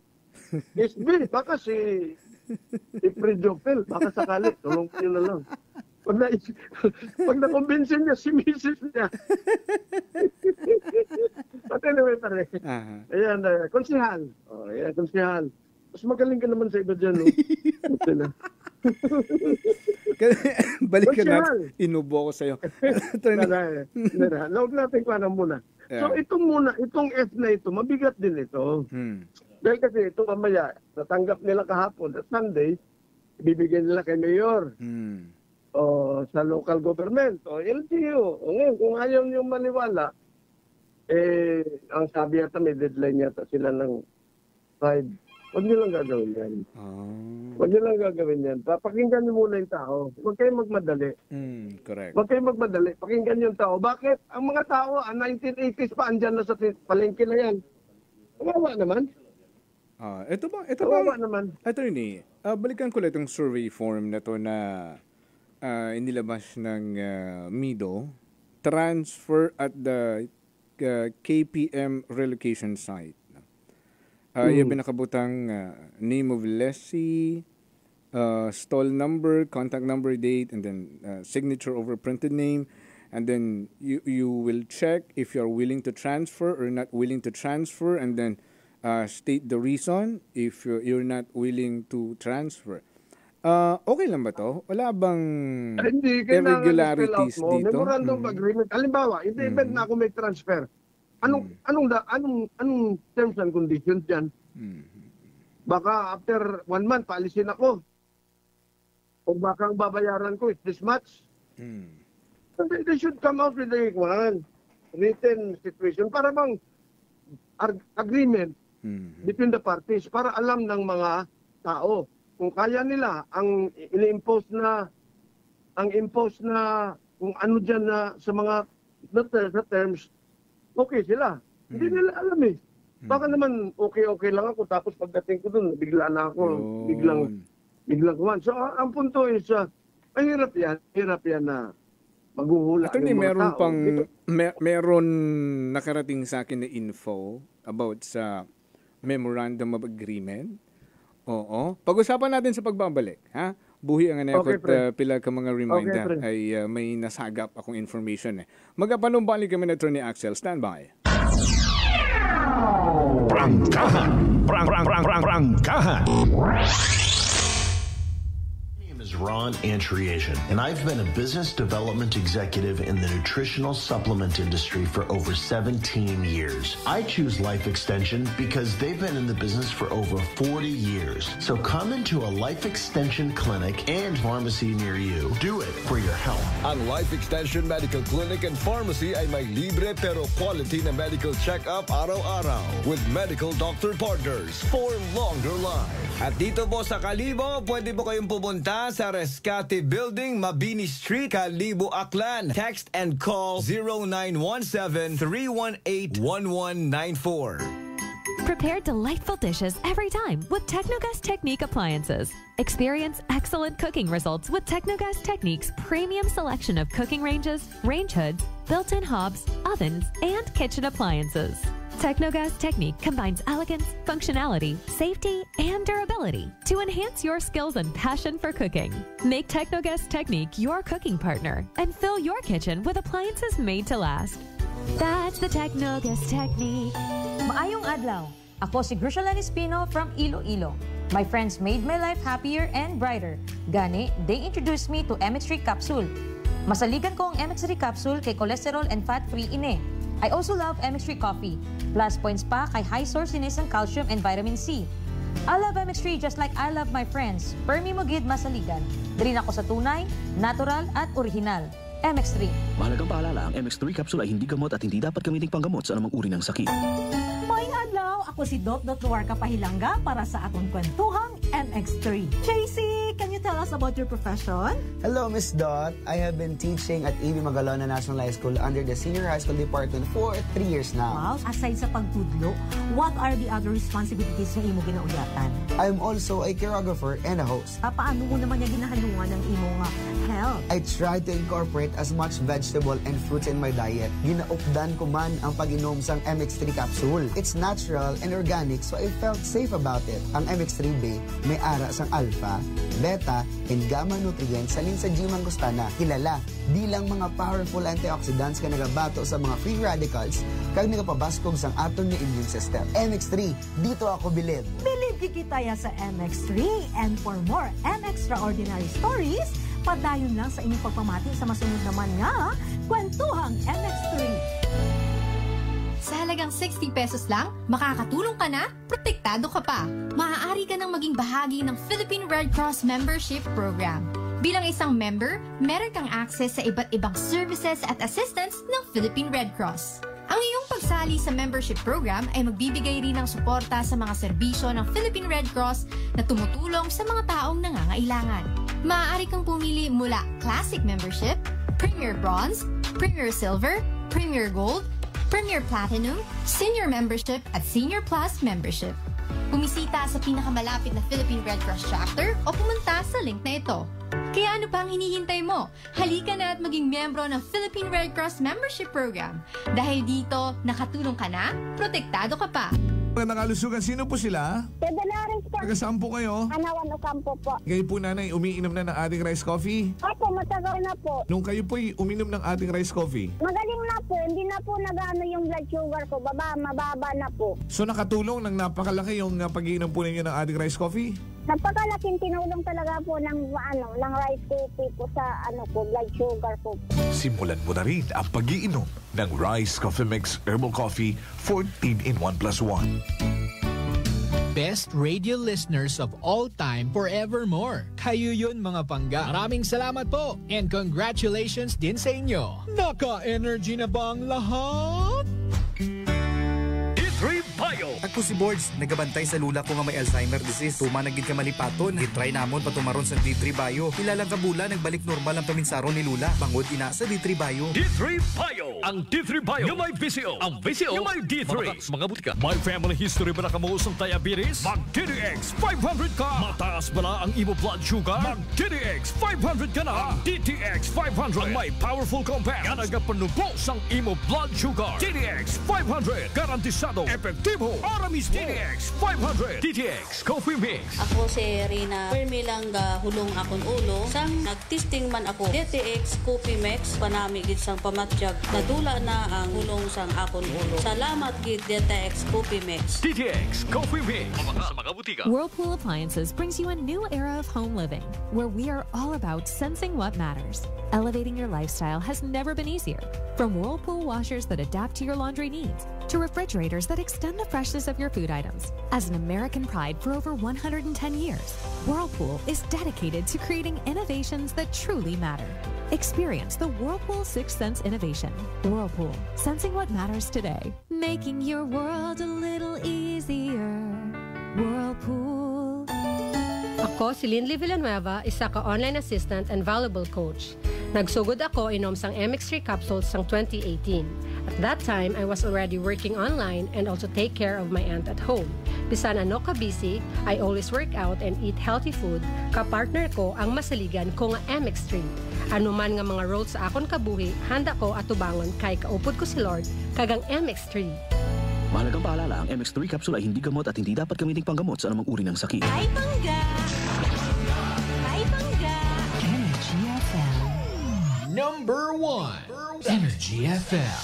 SB, baka si Fred Jopel, baka sakali, tulong ko nyo na lang. Pag na-convince niya si Mrs. niya. But anyway, pare. Ayan, konsihal. Ayan, konsihal. Mas magaling ka naman sa iba dyan, no? Balikan natin. Inubo ko sa'yo. Huwag natin kung muna. So, itong F na ito, mabigat din ito. Dahil kasi ito mamaya, natanggap nila kahapon at Sunday, ibibigay nila kay Mayor. O sa local government, o LGU. O ngayon, kung ayaw niyong maniwala, ang sabi yata may deadline yata sila ng 5. Huwag niyo lang gagawin yan. Huwag niyo lang gagawin yan. Pakinggan niyo muna yung tao. Huwag kayong magmadali. Correct. Huwag kayong magmadali. Pakinggan yung tao. Bakit? Ang mga tao, 1980s pa, andyan na sa palengke na yan. Kawawa naman. Ito ba? Kawawa naman. Attorney, balikan ko lang itong survey form na to na inilabas ng MIDO, transfer at the KPM relocation site. Yung binakabutang name of lessee, stall number, contact number, date, and then signature over printed name. And then you will check if you're willing to transfer or not willing to transfer, and then state the reason if you're not willing to transfer. Okay lang ba to? Wala bang irregularities dito? Memorandum of agreement. Halimbawa, in the event na ako may transfer, anong terms and conditions yan? Baka after 1 month, paalisin ako. O baka ang babayaran ko is this much. They should come out with a written situation para bang agreement between the parties para alam ng mga tao kung kaya nila ang ini-impose na kung ano diyan na sa mga terms, okay sila. Hindi nila alam eh. Baka naman okay lang ako tapos pagdating ko dun bigla na ako biglang kuman. So ang punto is hirap yan na maghuhula ng mga tao. Meron nakarating sa akin na info about sa memorandum of agreement. Oo. Pag-usapan natin sa pagbabalik, ha? Buhi ang anekot pila ka mga reminder ay may nasagap akong information eh. Magapanumbalik kami na Attorney Axel. Stand by. Prangkahan. Prangkahan. Is Ron Antriasian, and I've been a business development executive in the nutritional supplement industry for over 17 years. I choose Life Extension because they've been in the business for over 40 years. So come into a Life Extension clinic and pharmacy near you. Do it for your health. Ang Life Extension Medical Clinic and Pharmacy ay may libre pero quality na medical check-up araw-araw with medical doctor partners for longer life. At dito po sa Kalibo, pwede po kayong pumunta sa Rescate Building, Mabini Street, Kalibo, Aklan. Text and call 0917-318-1194. Prepare delightful dishes every time with Technogas Technique appliances. Experience excellent cooking results with Technogas Technique's premium selection of cooking ranges, range hoods, built-in hobs, ovens, and kitchen appliances. Technogas Technique combines elegance, functionality, safety, and durability to enhance your skills and passion for cooking. Make Technogas Technique your cooking partner and fill your kitchen with appliances made to last. That's the Technogas Technique. Maayong adlaw. Ako si Grishalan Espino from Iloilo. My friends made my life happier and brighter. Gani, they introduced me to MX3 capsule. Masaligan ko ang MX3 capsule kay cholesterol and fat-free ine. I also love MX3 coffee. Plus points pa kay high sourciness ng calcium and vitamin C. I love MX3 just like I love my friends. Permi mo gid masaligan. Diri ako sa tunay, natural at original. MX3. Mahalagang paalala, ang MX3 capsule ay hindi gamot at hindi dapat gamiting panggamot sa anumang uri ng sakit. May adlaw, ako si Dot Luarca Pahilanga para sa atong kwentuhang MX3. JC, can you tell us about your profession? Hello, Miss Dot. I have been teaching at A.B. Magalona National High School under the Senior High School Department for 3 years now. Wow, aside sa pagtudlo, what are the other responsibilities na imo ginauyatan? I'm also a choreographer and a host. Paano mo naman niya ginahalungan ng imong health? I try to incorporate as much vegetable and fruits in my diet. Ginaupdan ko man ang pag-inom sang MX3 capsule. It's natural and organic, so I felt safe about it. Ang MX3B may ara sang alpha, beta, and gamma nutrients salin sa G. mangostana, kilala bilang mga powerful antioxidants ka nagabato sa mga free radicals kag nagapabaskog sang aton nga immune system. MX3, dito ako bilib. Bilib kikitaya sa MX3, and for more MXtraordinary stories, padayon lang sa inyong pagpamati sa masunod naman nga Kwentuhang MX3. Sa halagang 60 pesos lang, makakatulong ka na, protektado ka pa. Maaari ka nang maging bahagi ng Philippine Red Cross Membership Program. Bilang isang member, meron kang access sa iba't ibang services at assistance ng Philippine Red Cross. Ang iyong pagsali sa membership program ay magbibigay rin ng suporta sa mga serbisyo ng Philippine Red Cross na tumutulong sa mga taong nangangailangan. Maaari kang pumili mula Classic Membership, Premier Bronze, Premier Silver, Premier Gold, Premier Platinum, Senior Membership at Senior Plus Membership. Bumisita sa pinakamalapit na Philippine Red Cross chapter o pumunta sa link na ito. Kaya ano pa ang hinihintay mo? Halika na at maging miyembro ng Philippine Red Cross Membership Program. Dahil dito, nakatulong ka na, protektado ka pa. Magandang kalusugan. Sino po sila? Pedalares po. Taga-saan po kayo? Anawan Ocampo po. Kayo po, nanay, umiinom na ng ating rice coffee? Opo, matagal na po. Nung kayo po'y uminom ng ating rice coffee? Magaling na po. Hindi na po nag-ano yung blood sugar ko. Mababa na po. So nakatulong ng napakalaki yung pag-iinom po ninyo ng ating rice coffee? Napakalaking tinulong talaga po ng rice coffee po sa blood sugar po. Simulan mo na rin ang pag-iinom ng Rice Coffee Mix Herbal Coffee 14 in 1 plus 1. Best radio listeners of all time forevermore. Kayo yun mga pangga. Maraming salamat po and congratulations din sa inyo. Naka-energy na ba ang lahat? D3 Bio. Ako si Boards, nagabantay sa lula ko nga may Alzheimer disease. Tumanagid ka malipaton, gitry namon patumaron sa D3 Bio. Ilang kabula, nagbalik normal ang paminsaron ni lula. Bangod ina sa D3 Bio. D3 Bio. Ang D3 Bio yung may VCO. Ang VCO yung may D3. Mga butika. May family history ba na kamuos ng diabetes? Mag DTX 500 ka. Mataas ba na ang imo blood sugar? Mag DTX 500 ka na. DTX 500 ang may powerful compound. Nga nagapanubos ang imo blood sugar. DTX 500. Garantisado. Epektibo. Aramis DTX 500. DTX Coffee Mix. Ako si Rina Permilang hulong akong ulo. Sang nagtesting man ako DTX Coffee Mix panami gid sang pamatjag. Nadula na ang hulong sang akong ulo. Salamat gid DTX Coffee Mix. DTX Coffee Mix. Sa mga butika. Whirlpool Appliances brings you a new era of home living, where we are all about sensing what matters. Elevating your lifestyle has never been easier. From Whirlpool washers that adapt to your laundry needs, to refrigerators that extend the freshness of your food items. As an American pride for over 110 years, Whirlpool is dedicated to creating innovations that truly matter. Experience the Whirlpool Sixth Sense innovation. Whirlpool, sensing what matters today. Making your world a little easier. Whirlpool. Ako si Linley Villanueva, isa ka online assistant and valuable coach. Nagsugod ako inom sang MX3 capsules sang 2018. At that time, I was already working online and also take care of my aunt at home. Bisan ano ka busy, I always work out and eat healthy food. Kapartner ko ang masaligan ko nga MX3. Ano man nga mga roles sa akon kabuhi, handa ko atubangon kay kaupod ko si Lord kagang MX3. Mahalagang paalala, ang MX3 capsule ay hindi gamot at hindi dapat gamitin panggamot sa anumang uri ng sakit. Ay, pangga! Ay, pangga! Energy FM. Number 1. Energy FM.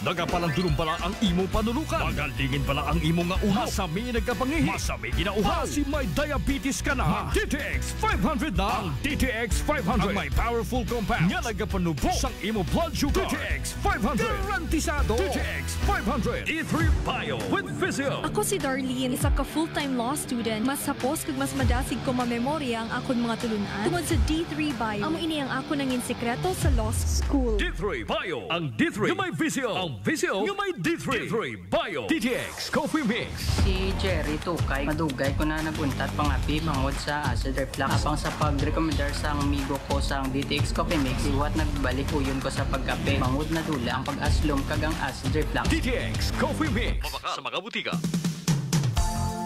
Nagapalandulong pala ang imong panulukan. Magalingin pala ang imong nga uhaw. Masami nagkapangihi. Masami ginauhaw. Kasi may diabetes ka na. DTX 500 na. Ang DTX 500 ang may powerful compound. Nga nagapanubos ang imong blood sugar. DTX 500. Garantisado. DTX 500. D3 Bio with Physio. Ako si Darlene, isa ka full-time law student. Mas sapos kag mas madasig ko mamemorya ang akon mga tulunan. Tungod sa D3 Bio, amo ini ang ako nangin sekreto sa law school. D3 Bio. Ang D3 yung may Physio. Ang VCO nga may D3 Bio DTX Coffee Mix. Si Jerry Tukay, madugay ko na naguntat pangapi mangod sa acid reflux. Apang sa pag-recommendar sa amigo ko sa DTX Coffee Mix, iwat nagbalik uyon ko sa pagkape. Mangod na dula ang pag-aslom kagang acid reflux. DTX Coffee Mix. Mabaka sa mga butika.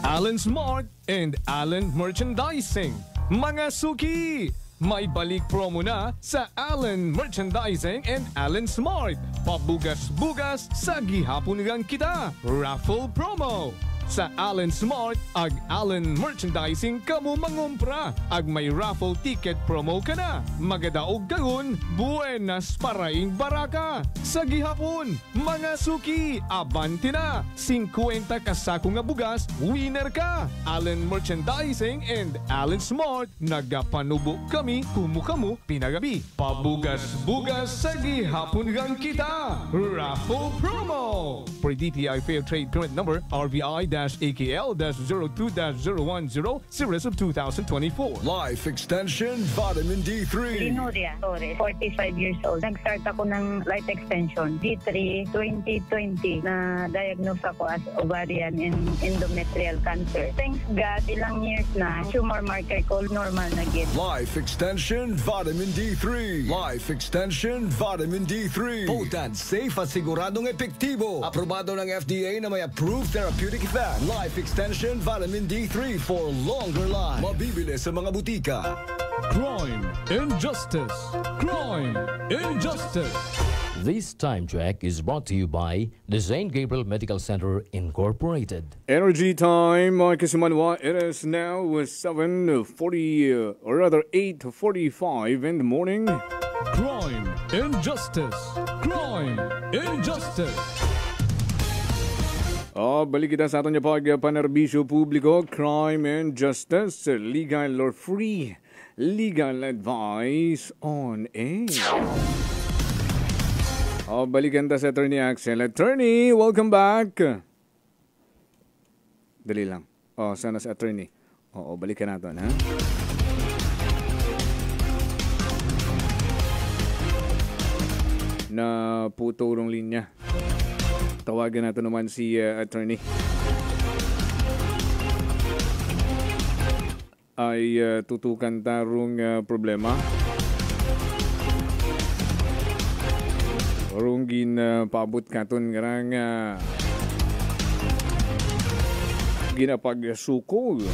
Allen Smart and Allen Merchandising. Mga suki! May balik promo na sa Allen Merchandising and Allen Smart. Pabugas-bugas sa gihapon nilang kita. Raffle promo. Sa Allen Smart ag Allen Merchandising kamo mangumpra. Ag may raffle ticket promo ka na. Magadaog gayon, buenas paraing baraka. Sa gihapon, mga suki, abanti na. 50 kasako nga bugas, winner ka. Allen Merchandising and Allen Smart, nagapanubo kami, kumukamu, pinagabi. Pabugas-bugas sa gihapon gang kita. Raffle promo. For DTI Fair Trade Permit Number, RBI-AKL-02-010, series of 2024. Life Extension Vitamin D3. Linuria Torres, 45 years old. Nag-start ako ng life extension, D3 2020, na diagnose ako as ovarian and endometrial cancer. Thanks God, ilang years na, tumor marker ko normal na gid. Life Extension Vitamin D3. Life Extension Vitamin D3. Potent, safe at siguradong epektibo. Aprobado ng FDA na may approved therapeutic effect. Life Extension Vitamin D3 for longer life. Mabibili sa mga butika. Crime and Justice. Crime and Justice. This time check is brought to you by the St. Gabriel Medical Center Incorporated. Energy time, mga kasimanwa. It is now 7:40, or rather 8:45 in the morning. Crime and Justice. Crime and Justice. Balik kita sa aton niya pag-panerbisyo publiko, Crime and Justice, legal or free legal advice on air. Balikan ta sa Attorney Axel. Attorney, welcome back. Dali lang. Sana sa Attorney. Balikan natin, ha? Na puto rong linya. Tawagan natin naman si Attorney. Ay tutukan tarong problema. Orong ginapabot katon ngarang ginapag-sukol.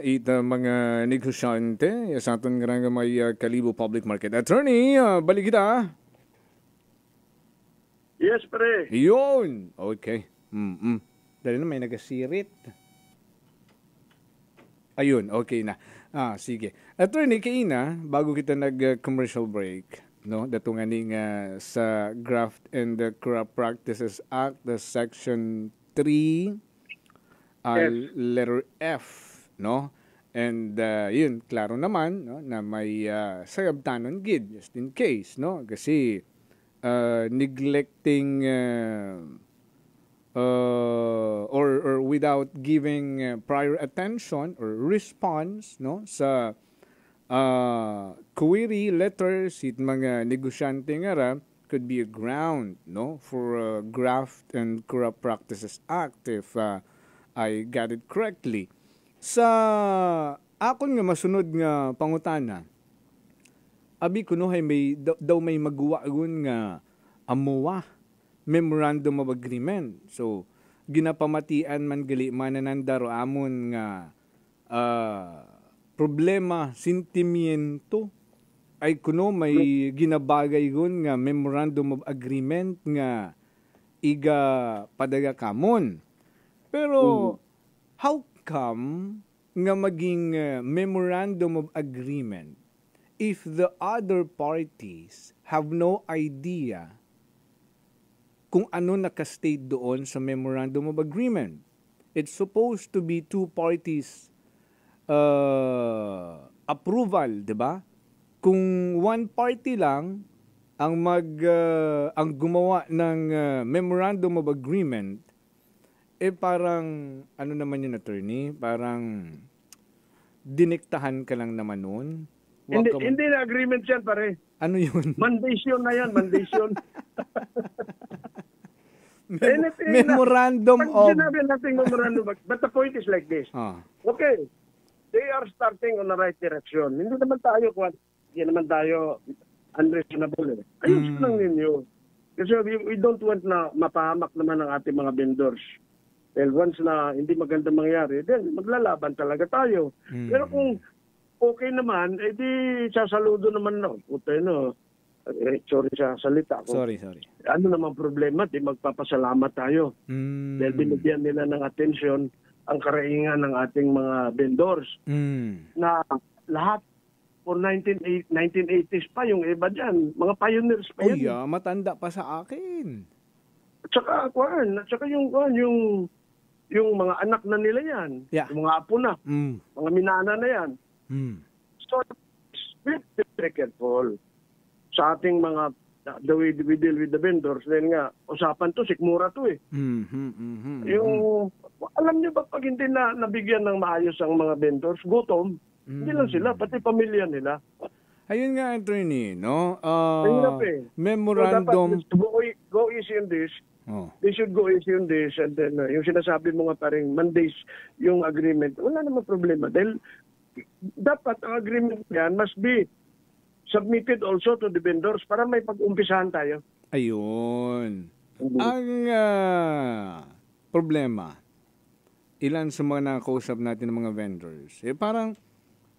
Ita mga negosyante sa aton ngarang may Kalibo Public Market. Attorney, balik kita. Yes, pre. Yun. Okay. Dali na may nagasirit. Ayun, okay na. Sige. Attorney, kaina, bago kita nag-commercial break, no? Datunganing sa Graft and Corrupt Practices Act, the Section 3, letter F, no? And yun, klaro naman, no, na may sayabtanon gid, just in case, no? Kasi neglecting or without giving prior attention or response, no, sa query letters it mga negosyante nga could be a ground, no, for Graft and Corrupt Practices Act, if I got it correctly. Sa akon nga masunod nga pangutana, abi kuno hay may daw may magwagon nga amuwa memorandum of agreement. So ginapamatian man gali mananandaro amon nga problema sentimiento ay kuno may ginabagay gun nga memorandum of agreement nga iga padaga kamon. Pero how come nga maging memorandum of agreement if the other parties have no idea kung ano nakastate doon sa Memorandum of Agreement? It's supposed to be two parties approval, di ba? Kung one party lang ang ang gumawa ng Memorandum of Agreement, parang ano naman yun, Attorney? Parang diniktahan ka lang naman noon. Hindi na agreement yan, pare. Ano yun? Mandation na yan, mandation. Memorandum pag of... sinabi natin memorandum, but the point is like this. Okay, they are starting on the right direction. Hindi naman tayo unreasonable. Ayun lang ninyo. Kasi we don't want na mapahamak naman ang ating mga vendors. Well, once na hindi maganda mangyari, then maglalaban talaga tayo. Pero kung okay naman, di sasaludo naman sorry sa salita ko. Sorry. Ano namang problema, di magpapasalamat tayo. Dahil binigyan nila ng atensyon ang karaingan ng ating mga vendors. Na lahat for 1980s pa yung iba dyan. Mga pioneers pa yan. Matanda pa sa akin. At saka yung mga anak na nila yan. Yung mga apo na. Mga minana na yan. So, be very careful sa ating mga the way we deal with the vendors. Dahil nga, usapan to, sikmura to eh. Yung, alam niyo ba pag hindi na nabigyan ng maayos ang mga vendors, gutom, hindi lang sila, pati pamilya nila. Ayun nga, attorney, no? Memorandum. So, dapat go easy on this. They should go easy on this. And then, yung sinasabi mo nga parang Mondays, yung agreement, wala namang problema. Dahil, dapat ang agreement yan must be submitted also to the vendors para may pag-umpisahan tayo. Ayun. Ang problema, ilan sa mga nakakausap natin ng mga vendors, parang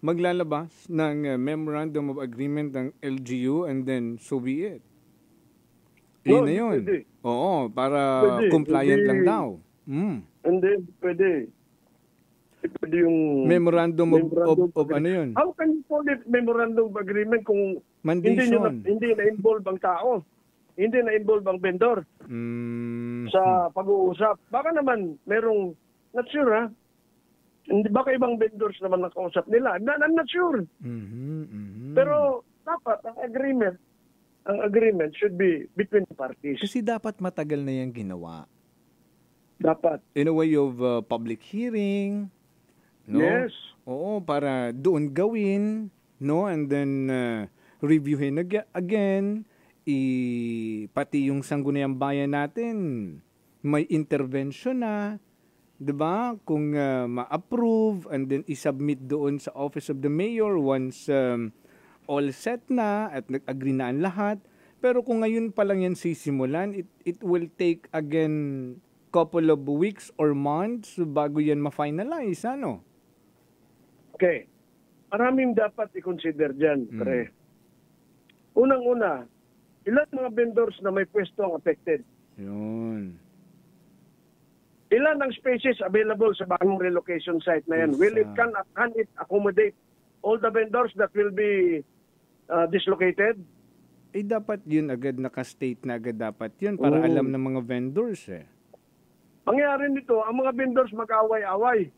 maglalabas ng memorandum of agreement ng LGU and then so be it. Yun na yun. Pwede. Oo, para compliant lang daw. Hindi, pwede. Pwede yung memorandum of ano yun? How can you call it memorandum of agreement kung hindi na-involve ang tao? Hindi na-involve ang vendor sa pag-uusap. Baka naman merong, not sure ha? Baka ibang vendors naman nakausap nila. I'm not sure. Pero dapat ang agreement should be between the parties. Kasi dapat matagal na yung ginawa. Dapat. In a way of public hearing. No? Yes. Oo, para doon gawin, no? And then reviewin again, pati yung sangguniang bayan natin, may intervention na, 'di ba? Kung ma-approve and then i-submit doon sa Office of the Mayor once all set na at nag-agree na ang lahat. Pero kung ngayon pa lang yan sisimulan, it will take again couple of weeks or months bago yan ma-finalize, ano? Okay. Maraming dapat i-consider dyan, pre. Unang-una, ilan mga vendors na may pwesto ang affected? Yun. Ilan ang spaces available sa bagong relocation site na yan? Can it accommodate all the vendors that will be dislocated? Dapat yun agad, naka-state na agad dapat yun para alam ng mga vendors eh. Mangyari nito, ang mga vendors mag-away-away.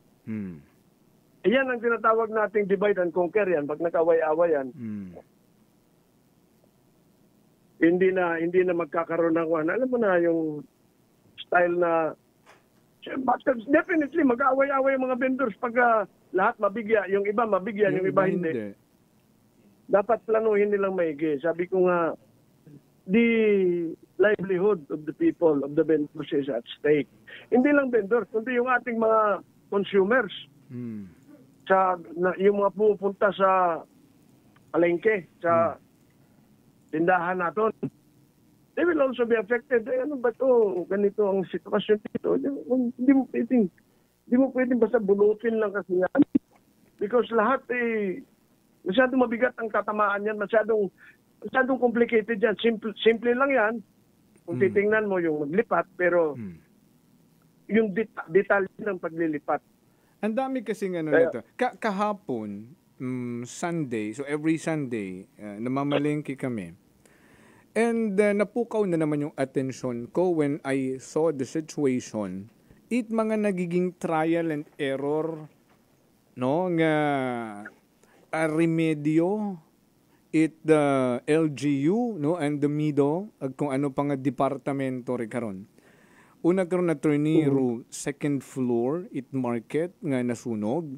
Yan ang tinatawag nating divide and conquer yan. Pag nag-away-away yan, hindi na magkakaroon ng one. Alam mo na yung style na definitely mag-away-away yung mga vendors pag lahat mabigyan, yung iba mabigyan, yung iba hindi. Dapat planuhin nilang maigi. Sabi ko nga, the livelihood of the people, of the vendors is at stake. Hindi lang vendors, kundi yung ating mga consumers. Yung mga pupunta sa palengke, sa tindahan natin. They will also be affected. Ano ba ito? Ganito ang sitwasyon dito. Hindi mo pwedeng basta bulutin lang kasi yan. Because lahat masyadong mabigat ang tatamaan yan. Masyadong complicated yan. Simple lang yan. Kung titingnan mo yung maglipat, pero yung detalye ng paglilipat. Ang dami kasing nito. Kahapon, Sunday, so every Sunday, namamalengke kami. And napukaw na naman yung attention ko when I saw the situation. Mga nagiging trial and error, no, nga remedyo, the LGU, no, and the MIDO, kung ano pa nga departamento rin karon. Una karon na attorney second floor, market nga nasunog.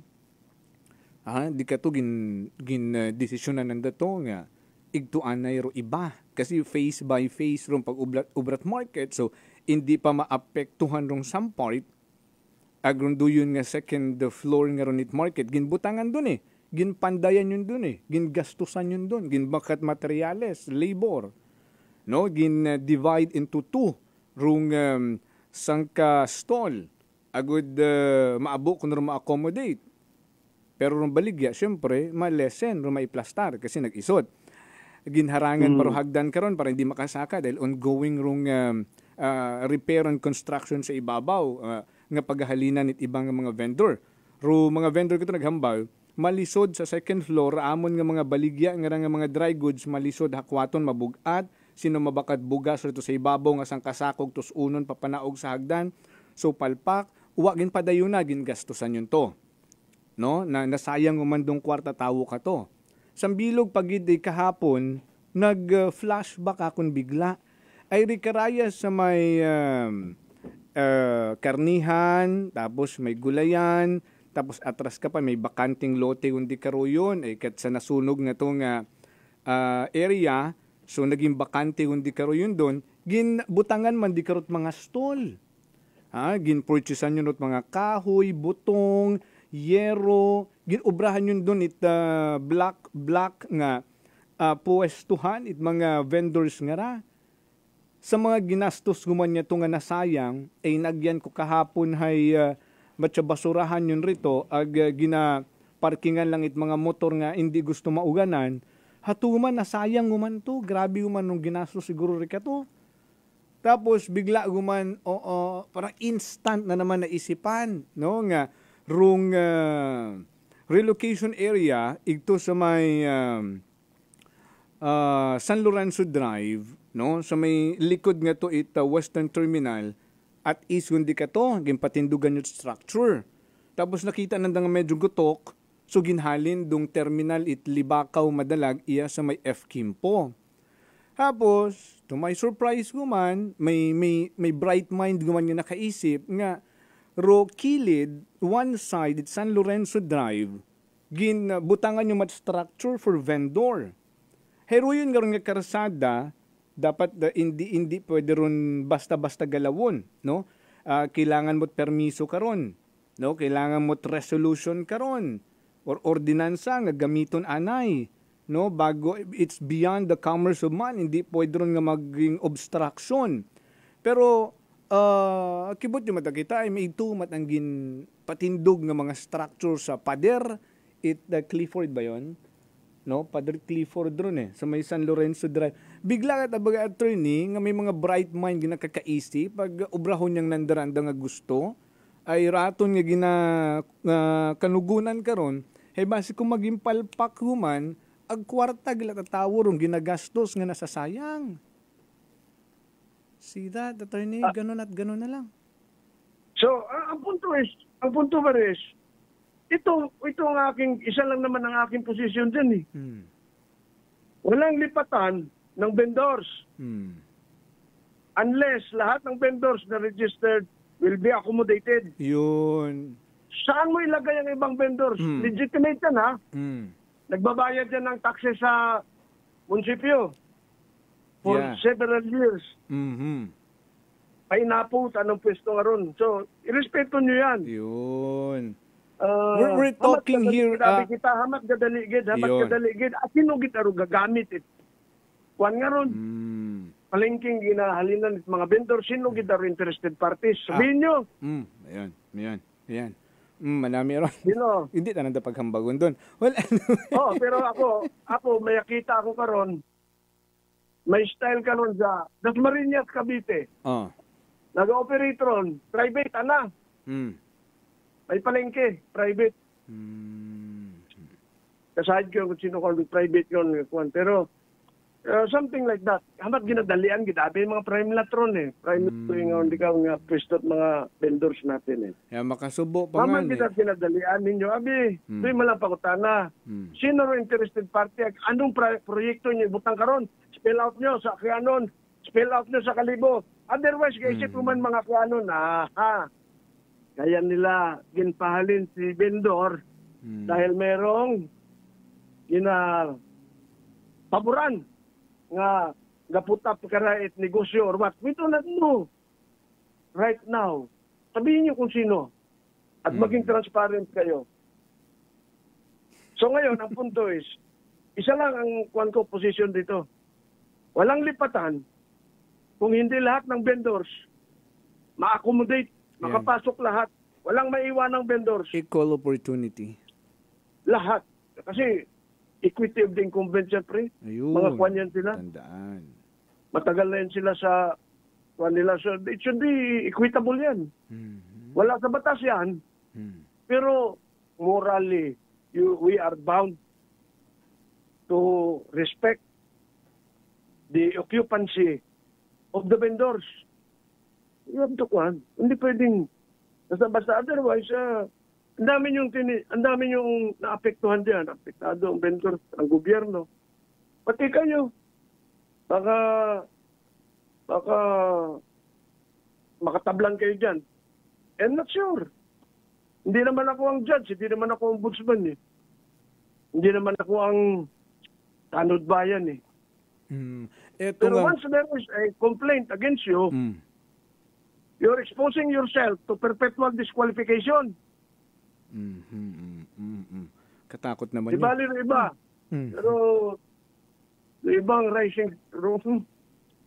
Di ka to desisyonan nanda to nga igtuan na ro iba. Kasi face by face ron pag ubrat market. So, hindi pa maapektuhan rong some part. Agron do yun nga second floor nga ron it market. Ginbutangan dun ginpandayan yun dun gingastusan yun dun. Ginbakat materials, labor. No? Gin-divide into two. Rung sangka stall. Agud maabo kung rin ma-accommodate. Pero rung baligya, syempre, ma-lessen, rung maiplastar kasi nag-isod. Ginharangan pero hagdan karon para hindi makasaka dahil ongoing rung repair and construction sa ibabaw nga paghahalinan it ibang mga vendor. Ro mga vendor kito naghambaw, malisod sa second floor, amon nga mga baligya nga mga dry goods, malisod hakwaton mabugat, sino mabakat bugas rito sa ibabaw nga sangkasakog tus unon papanaog sa hagdan. So palpak, uwa gin padayuna gin gastusan yun to. No, na nasayang umandong kwarta tawo ka to. Sambilog pagid kahapon, nag-flashback akong bigla. Ay rikaraya sa may karnihan, tapos may gulayan, tapos atras ka pa, may bakanting lote kundi karo yun. Kat sa nasunog na itong area, so naging bakante kundi karo yun doon, ginbutangan man di karot mga stall. Ginpurchasean yun mga kahoy, butong, yero, ginubrahan yun doon black nga puwestuhan it mga vendors nga ra. Sa mga ginastos guman niya nga nasayang, ay nagyan ko kahapon hay matsabasurahan yun rito, gina-parkingan lang it mga motor nga hindi gusto mauganan, hatuman nasayang guman to, grabe guman nung ginastos siguro rika to. Tapos bigla guman, parang instant na naman naisipan, no, nga, rung relocation area ito sa may San Lorenzo Drive, no, sa may likod nga to Western Terminal at east kundi ka to ginpatindugan yung structure. Tapos nakita nandang medyo gutok, so ginhalin dong terminal Libakaw madalag iya sa may F. Kimpo. Tapos to my surprise guman, may bright mind guman yung nakaisip nga ro kilid, one side, it's San Lorenzo Drive, butangan yung mat structure for vendor. Hero yun nga karsada, dapat hindi pwede ron basta-basta galawon, no? Kailangan mo't permiso karon, no? Kailangan mo't resolution karon, or ordinansa nga gamiton anay, no? Bago, it's beyond the commerce of man, hindi pwede ron nga maging obstruction. Pero, kibot yung matakita ay may itumat ang patindog ng mga structure sa pader Clifford ba yun? No? Pader Clifford ron sa may San Lorenzo Drive. Bigla at abaga attorney nga may mga bright mind ginakakaisip pag obrahon niyang nandaranda nga gusto ay raton nga kanugunan karon hey basi kung maging palpak human ag kwarta gila tatawo rong ginagastos nga nasasayang. See that, attorney? Ganun at ganun na lang. So, ang punto ba is, ito ang aking, isa lang naman ang aking posisyon dyan Walang lipatan ng vendors. Unless lahat ng vendors na registered will be accommodated. Yun. Saan mo ilagay ang ibang vendors? Legitimate yan, ha? Nagbabayad yan ng taxes sa munisipyo. For several years. Ay naputan ng pwesto nga ron. So, irespeto nyo yan. Yun. We're talking here. Hamat gadaligid. At sinugit aro gagamit it. Kuan nga ron. Palengking ginahalinan mga vendor. Sinugit aro interested parties. Sabihin nyo. Ayan. Manami ron. Hindi na nanda paghambagon doon. Well, pero ako may akita ako karon. May style ka nun sa Dasmariñas, Cavite. Nag-operate ron. Private, ana. May palengke. Private. Kasahid ko kung sino kung private yun. Pero, something like that. Hamat ginadalian, gidabi mga prime lot ron Prime lot yung hindi ka mga pwesto at mga vendors natin makasubo pa nga Hamat ginadalian ninyo. Abi, do'y malang pakutana. Sino ro interested party? Anong proyekto nyo? Butang karon spell out nyo sa Kianon, spell out nyo sa Kalibo. Otherwise, kaisip mo man mga Kianon, kaya nila ginpahalin si vendor dahil merong paboran nga gaputap ka it negosyo or what. We do not know right now. Sabihin niyo kung sino at maging transparent kayo. So ngayon, ang punto is, isa lang ang kuwan ko position dito. Walang lipatan kung hindi lahat ng vendors ma-accommodate, makapasok lahat. Walang maiwan ng vendors. Equal opportunity. Lahat. Kasi equity of the incumbent, siyempre. Mga kwan yan sila. Tandaan. Matagal na yan sila sa kwan nila. So it should be equitable yan. Wala sa batas yan. Pero morally, we are bound to respect the occupancy of the vendors. You have to kwan. Hindi pwedeng basta otherwise, ang dami yung naapektuhan diyan, apektado ang vendors, ang gobyerno. Pati kayo. Baka makatablan kayo diyan. I'm not sure. Hindi naman ako ang judge, hindi naman ako ang ombudsman eh. Hindi naman ako ang tanod bayan eh. Pero once there is a complaint against you, you're exposing yourself to perpetual disqualification. Katakot naman yun. Di iba. Pero yung ibang rising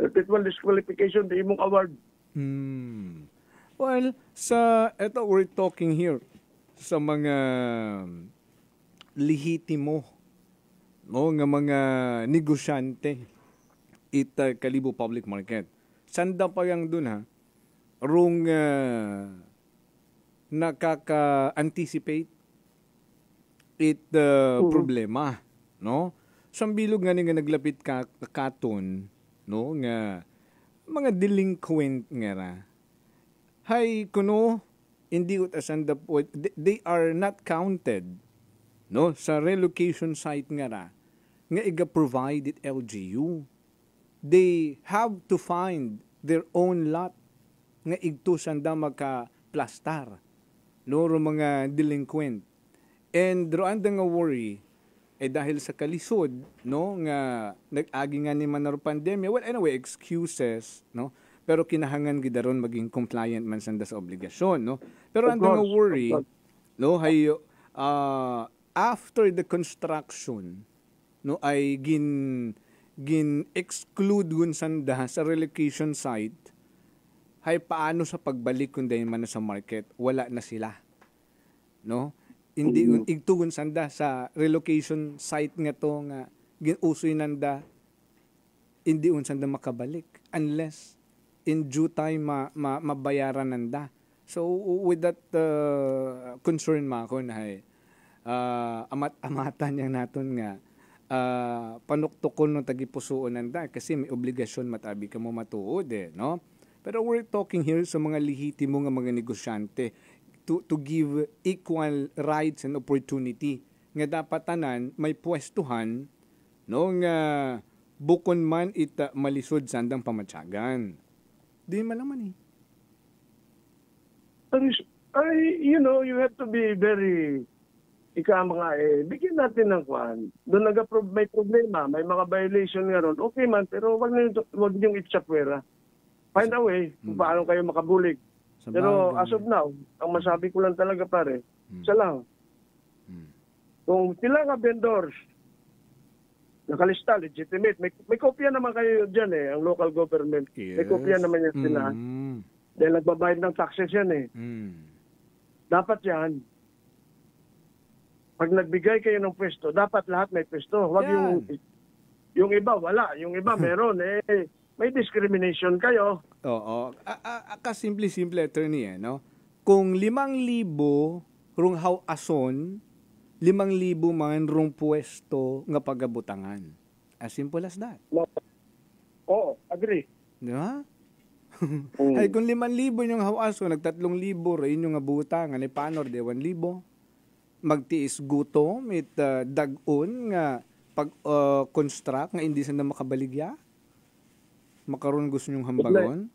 perpetual disqualification, di imong award. Well, eto we're talking here sa mga lehitimo nga mga negosyante Kalibo Public Market. Sanda pa yang dun ha, rung nakaka-anticipate problema, no? Sambilog nga naglapit katon, no, nga mga delinquent nga ra. Hay kuno hindi asanda po, they are not counted, no, sa relocation site nga ra nga iga-provide it LGU. They have to find their own lot nga igto sanda magka-plastar, no, mga delinquent. And roan nga worry dahil sa kalisod, no, nga nag-agi nga ni manaro pandemya. Well, anyway, excuses, no, pero kinahangan gidaron maging compliant man sanda sa obligasyon, no. Pero ang nga worry, no, hay after the construction, no, ay gin-exclude gun sanda sa relocation site, hay paano sa pagbalik kundi man sa market, wala na sila, no. Hindi igtugon sanda sa relocation site nga to nga ginusoy nanda, hindi sanda makabalik unless in due time mabayaran nanda. So with that concern mako na amat-amatan yang naton nga panuktokon no tagipusoon nanda kasi may obligasyon matabi ka mo matuod no. Pero we're talking here sa mga lehitimo nga mga negosyante to give equal rights and opportunity nga dapat tanan may pwestuhan, no, nga bukon man ita malisod sandang pamatyagan. Di man naman you know, you have to be very bigyan natin ng kwan. Doon may problema, may mga violation nga ron. Okay man, pero wag niyong itsapwera. Find a way kung paano kayo makabulig. Pero as of now, ang masabi ko lang talaga pare, isa lang. Kung sila nga vendors, nakalista, legitimate, may kopya naman kayo dyan ang local government. Yes. May kopya naman yan sila. Dahil nagbabayad ng taxes yan Dapat yan, pag nagbigay kayo ng pwesto, dapat lahat may pwesto. Huwag yung iba, wala. Yung iba meron may discrimination kayo. Oo. Simple attorney no? Kung 5,000 rung hawason, 5,000 man rung pwesto nga pagabutangan. As simple as that. Oo, agree. Di ba? Ay kung 5,000 yung hawason, nag 3,000 rin yung butangan, panor de 1,000. Magtiis gutom, dagon nga pag-construct nga hindi sila makabaligya. Makaroon gusto nyong hambagon?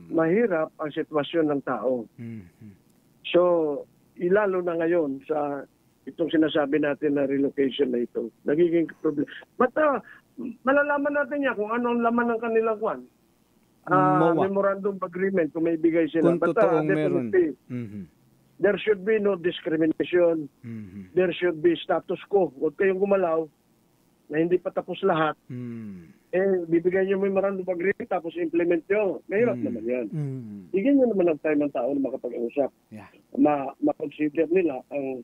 Mahirap ang sitwasyon ng tao. So, ilalo na ngayon sa itong sinasabi natin na relocation na ito. Nagiging problem. But malalaman natin yan kung ano ang laman ng kanilang kwan. Memorandum agreement kung may bigay sila. Kung totoong meron. There should be no discrimination. There should be status quo. Huwag kayong gumalaw na hindi pa tapos lahat. Bibigyan nyo memorandum agreement tapos implement nyo. Mahirap naman yan. Bigyan nyo naman ng time ng tao na makapag-usap. Ma-consider nila ang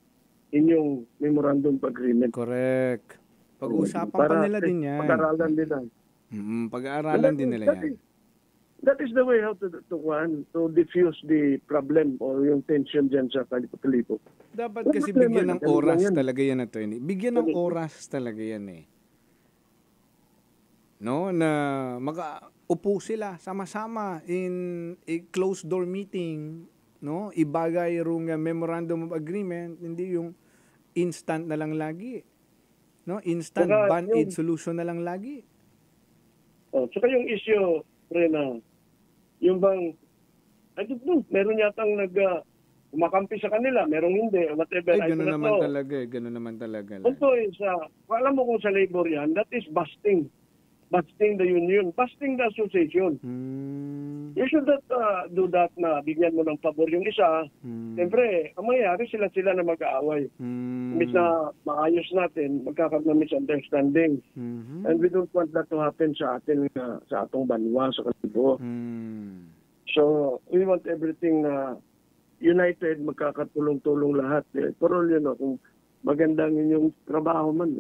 inyong memorandum agreement. Correct. Pag-usapan pa nila din yan. Pag-aralan nila. Pag-aaralan din nila yan. That is the way how to diffuse the problem or yung tension dyan sa Kalipo. Dapat kasi bigyan ng oras talaga yan, attorney. Bigyan ng oras talaga yan eh. No, na mag-upo sila sama-sama in a closed door meeting, no? Ibagay yung memorandum of agreement, hindi yung instant na lang lagi. No, instant band-aid solution na lang lagi. Tsaka yung issue, Rena, yung bang, I don't know, meron yatang kumakampi sa kanila, merong hindi, whatever. Ay, gano'n naman talaga eh, gano'n naman talaga. Ito is, alam mo kung sa labor yan, that is busting. Busting the union, busting the association. You should not do that na bigyan mo ng pabor yung isa. Siyempre, ang mangyayari sila na mag-aaway. Imbis na maayos natin, magkakaroon ng misunderstanding. And we don't want that to happen sa atin, sa atong banwa, sa Kalibo. So, we want everything na united, magkakatulong-tulong lahat. For all kung magandang inyong trabaho man,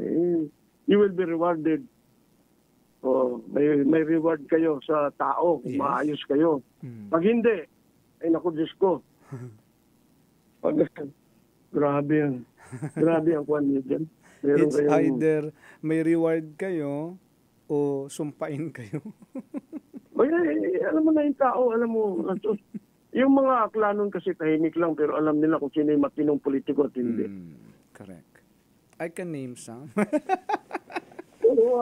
you will be rewarded. May reward kayo sa tao kung maayos kayo. Pag hindi, ay naku, Diyos ko. Grabe yan. Grabe ang kwan niyo dyan. It's either may reward kayo o sumpain kayo. Alam mo na yung tao, alam mo, yung mga aklanon kasi tahimik lang pero alam nila kung sino yung matinong politiko at hindi. Correct. I can name some.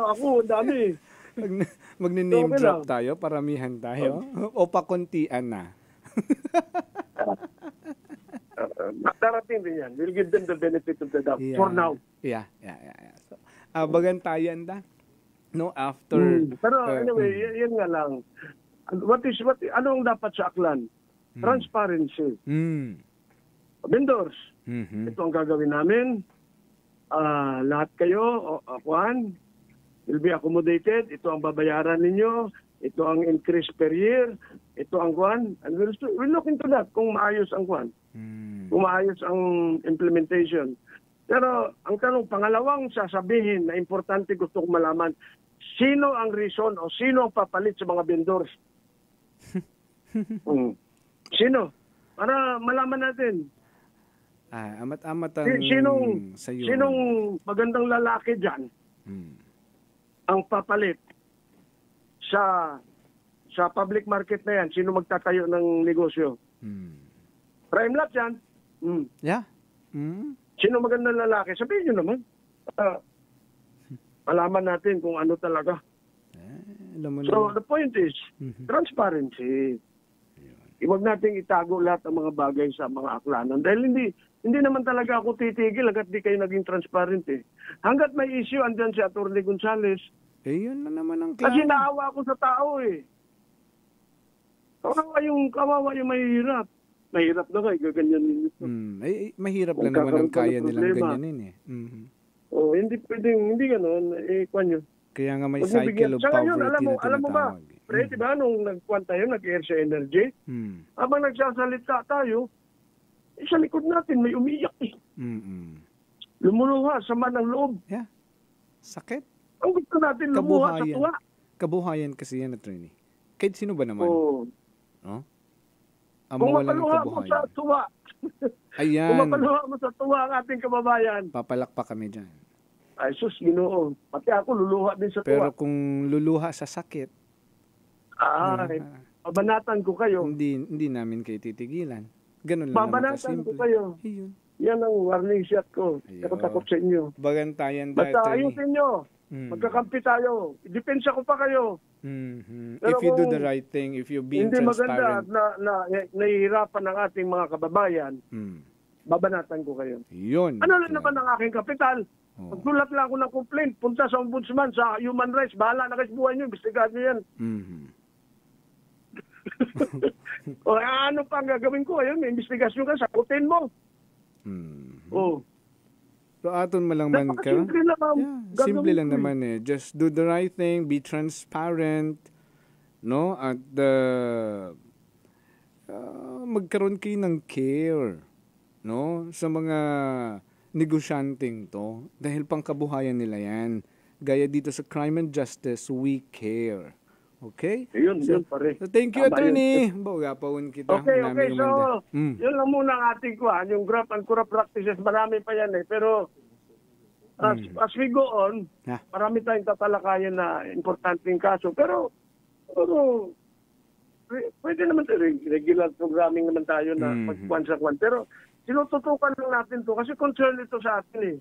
Ako, dami. Magne-name drop tayo, paramihan tayo, o pakuntian na. Darating din yan. We'll give them the benefit of the doubt. For now. Yeah. So, bagantayan na. No, after... Pero anyway, yan nga lang. Anong dapat sa aklan? Transparency. Vendors. Ito ang gagawin namin. Lahat kayo, akuan, will be accommodated. Ito ang babayaran ninyo. Ito ang increase per year. Ito ang kuan. And we'll look into that kung maayos ang kuan. Kung maayos ang implementation. Pero ang tanong, pangalawang sasabihin na importante gusto kong malaman, sino ang reason o sino ang papalit sa mga vendors? Sino? Para malaman natin. Amat-amat ang sinong magandang lalaki dyan ang papalit sa public market na yan? Sino magtatayo ng negosyo? Prime lot yan. Yeah. Sino magandang lalaki? Sabihin nyo naman. Malaman natin kung ano talaga. So the point is, transparency. Huwag nating itago lahat ng mga bagay sa mga aklanan. Dahil hindi naman talaga ako titigil hanggat di kayo naging transparent eh. Hanggat may issue, andyan si Atty. Gonzales. Yun na naman ang klaro. Kasi naawa ko sa tao eh. Kawawa yung mahirap. Mahirap na kayo, gaganyan ninyo. Mahirap lang naman ang kaya nilang ganyanin eh. Hindi pwedeng, hindi gano'n. Kwan yun. Kaya nga may cycle of poverty na tinatawag. Alam mo ba, pre, diba, nung nagkwan tayo, nag-air sa energy, habang nagsasalita tayo, sa likod natin may umiyak eh. Lumuluha, sama ng loob. Yeah. Sakit. Ang gusto natin lumuha sa tuwa. Kabuhayan kasi yan, attorney. Kahit sino ba naman? No? Kung mapaluha mo sa tuwa. Ayan. Kung mapaluha mo sa tuwa ang ating kababayan. Papalakpak kami dyan. Ay, sus, Ginoo. Pati ako luluha din sa tuwa. Pero kung luluha sa sakit, babanatan ko kayo. Hindi namin kayo titigilan. Ganun lang babanatan ko kayo. Yan ang warning shot ko. Takot sa inyo. Bagantayan tayo. Basta ayusin nyo. Magkakampi tayo. Depensa ko pa kayo. If you do the right thing, if you be transparent. Hindi maganda na nahihirapan ng ating mga kababayan, babanatan ko kayo. Yun. Ano lang naman ang aking kapital? Magsulat lang ako ng complaint, punta sa ombudsman, sa human rights, bahala na kayo sa buhay nyo, imbestigahan nyo yan. O ano pa ang gagawin ko? Ayun, may investigasyon ka, sakutin mo. So aton mo lang man ka. Simple lang naman eh. Just do the right thing, be transparent, no? At magkaroon kayo ng care, no? Sa mga negosyanteng to, dahil pang kabuhayan nila yan. Gaya dito sa Crime and Justice, we care. Okay? Yun pare. So thank you, attorney. Bawagapawin kita. Okay. So, yun lang muna ang ating kuhan. Yung graft and corrupt practices, marami pa yan eh. Pero, as we go on, marami tayong tatalakayan na importanteng kaso. Pero pwede naman regular programming naman tayo na magkuhan sa kuhan. Pero, sinututukan lang natin to kasi concern ito sa atin eh.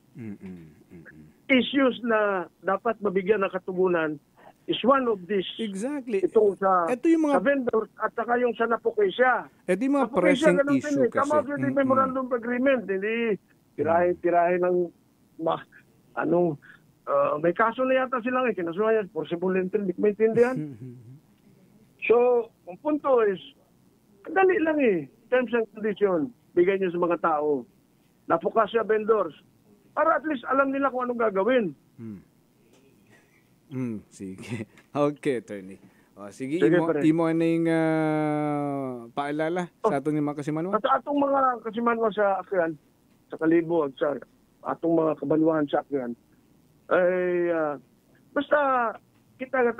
Issues na dapat mabigyan ng katugunan is one of these. Exactly. Itong sa yung mga vendors at saka yung sa napukisya. Ito yung mga pressing issue kasi. Come out with the memorandum of agreement. Hindi tirahin ng may kaso na yata silang kinasuhan possible hindi maintindihan. So, ang punto is, dali lang terms and conditions. Bigay niyo sa mga tao. Napukasya vendors. Para at least alam nila kung anong gagawin. Sige. Okay, attorney. Sige, imo na yung paalala sa atong mga kasimanwa? Sa atong mga kasimanwa sa Aklan, sa Kalibo, at sa atong mga kabanwahan sa Aklan, ay basta kita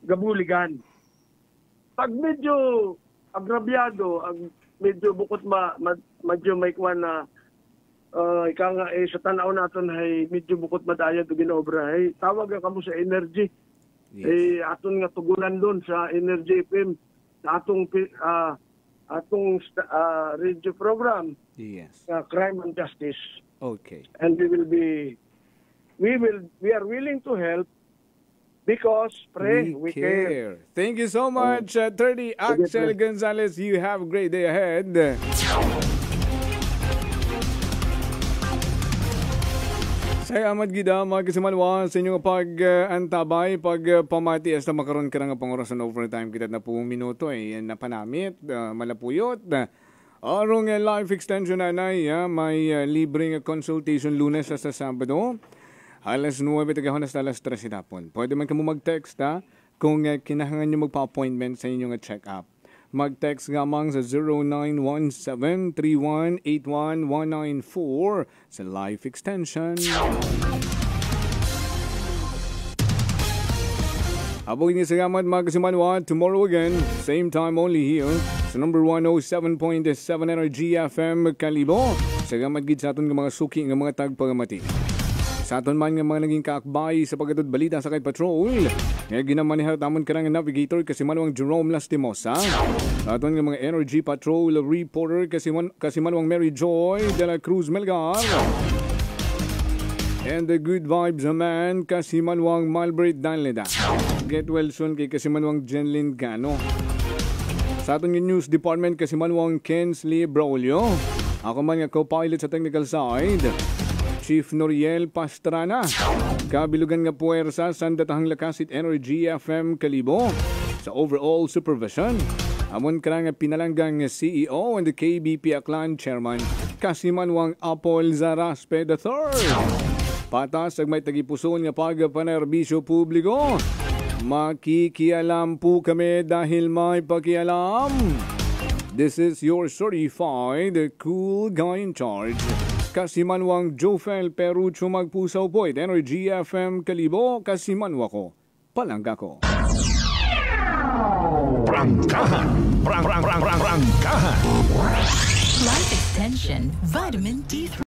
gabuligan. Pag medyo agrabyado, medyo bukod medyo may kuwan na ika nga sa tanaw natin ay medyo bukod madaya do ginobra ay tawag ka mo sa energy. Yes. Aton nga tugunan doon sa Energy FM sa atong radio program. Yes. Crime and Justice. Okay. And we are willing to help. Because, we care. Thank you so much, Attorney Axel Gonzalez. You have a great day ahead. Saya amat gida, mga kasimanwa, sa inyong pag-antabay, pag-pamati, hasta makaroon ka nga pang-orasan overtime kita na 10 minuto, napanamit, malapuyot. Arong life extension may libreng consultation Lunes sa Sabado. Alas 9 tagahon hasta alas 3 hapon. Pwede man ka mo mag-text kung kinahanglan nyo magpa-appointment sa inyong check-up. Mag-text gamang sa 0917-3181-194 sa Life Extension. Abog niya sa gamat mga kasimanwa, tomorrow again, same time only here, sa number 107.7 Energy FM Kalibo. Sa gamat gid sa aton ng mga suki ng mga tagpagamati. Sa aton man nga mga naging kaakbay sa pagkatod balita sa kay patrol. Nga ginamanihat namon karang navigator kasi manuang Jerome Lastimosa. Sa aton nga mga energy patrol reporter kasi manuang Mary Joy de la Cruz Melgar. And the good vibes man kasi manuang Malbert Danleda. Get well soon kay kasi manuang Jenlyn Gano. Sa aton nga news department kasi manuang Kensley Braulio. Ako man nga co-pilot sa technical side. Chief Noriel Pastrana. Kabilugan nga puwersa sa datahang lakasit Energy FM Kalibo. Sa overall supervision. Amon karang pinalanggang CEO and the KBP Aklan Chairman Kasimanwang Apol Zaraspe III. Patas ag may tagipuson nga pagpanerbisyo publiko. Makikialam po kami dahil may pakialam. This is your certified cool guy in charge. Kasimanwang Jofel Perucho magpusaw po. Energy FM Kalibo, Kasimanwa ko. Palangga ko. Prangkahan. Prangkahan. Life Extension Vitamin D3.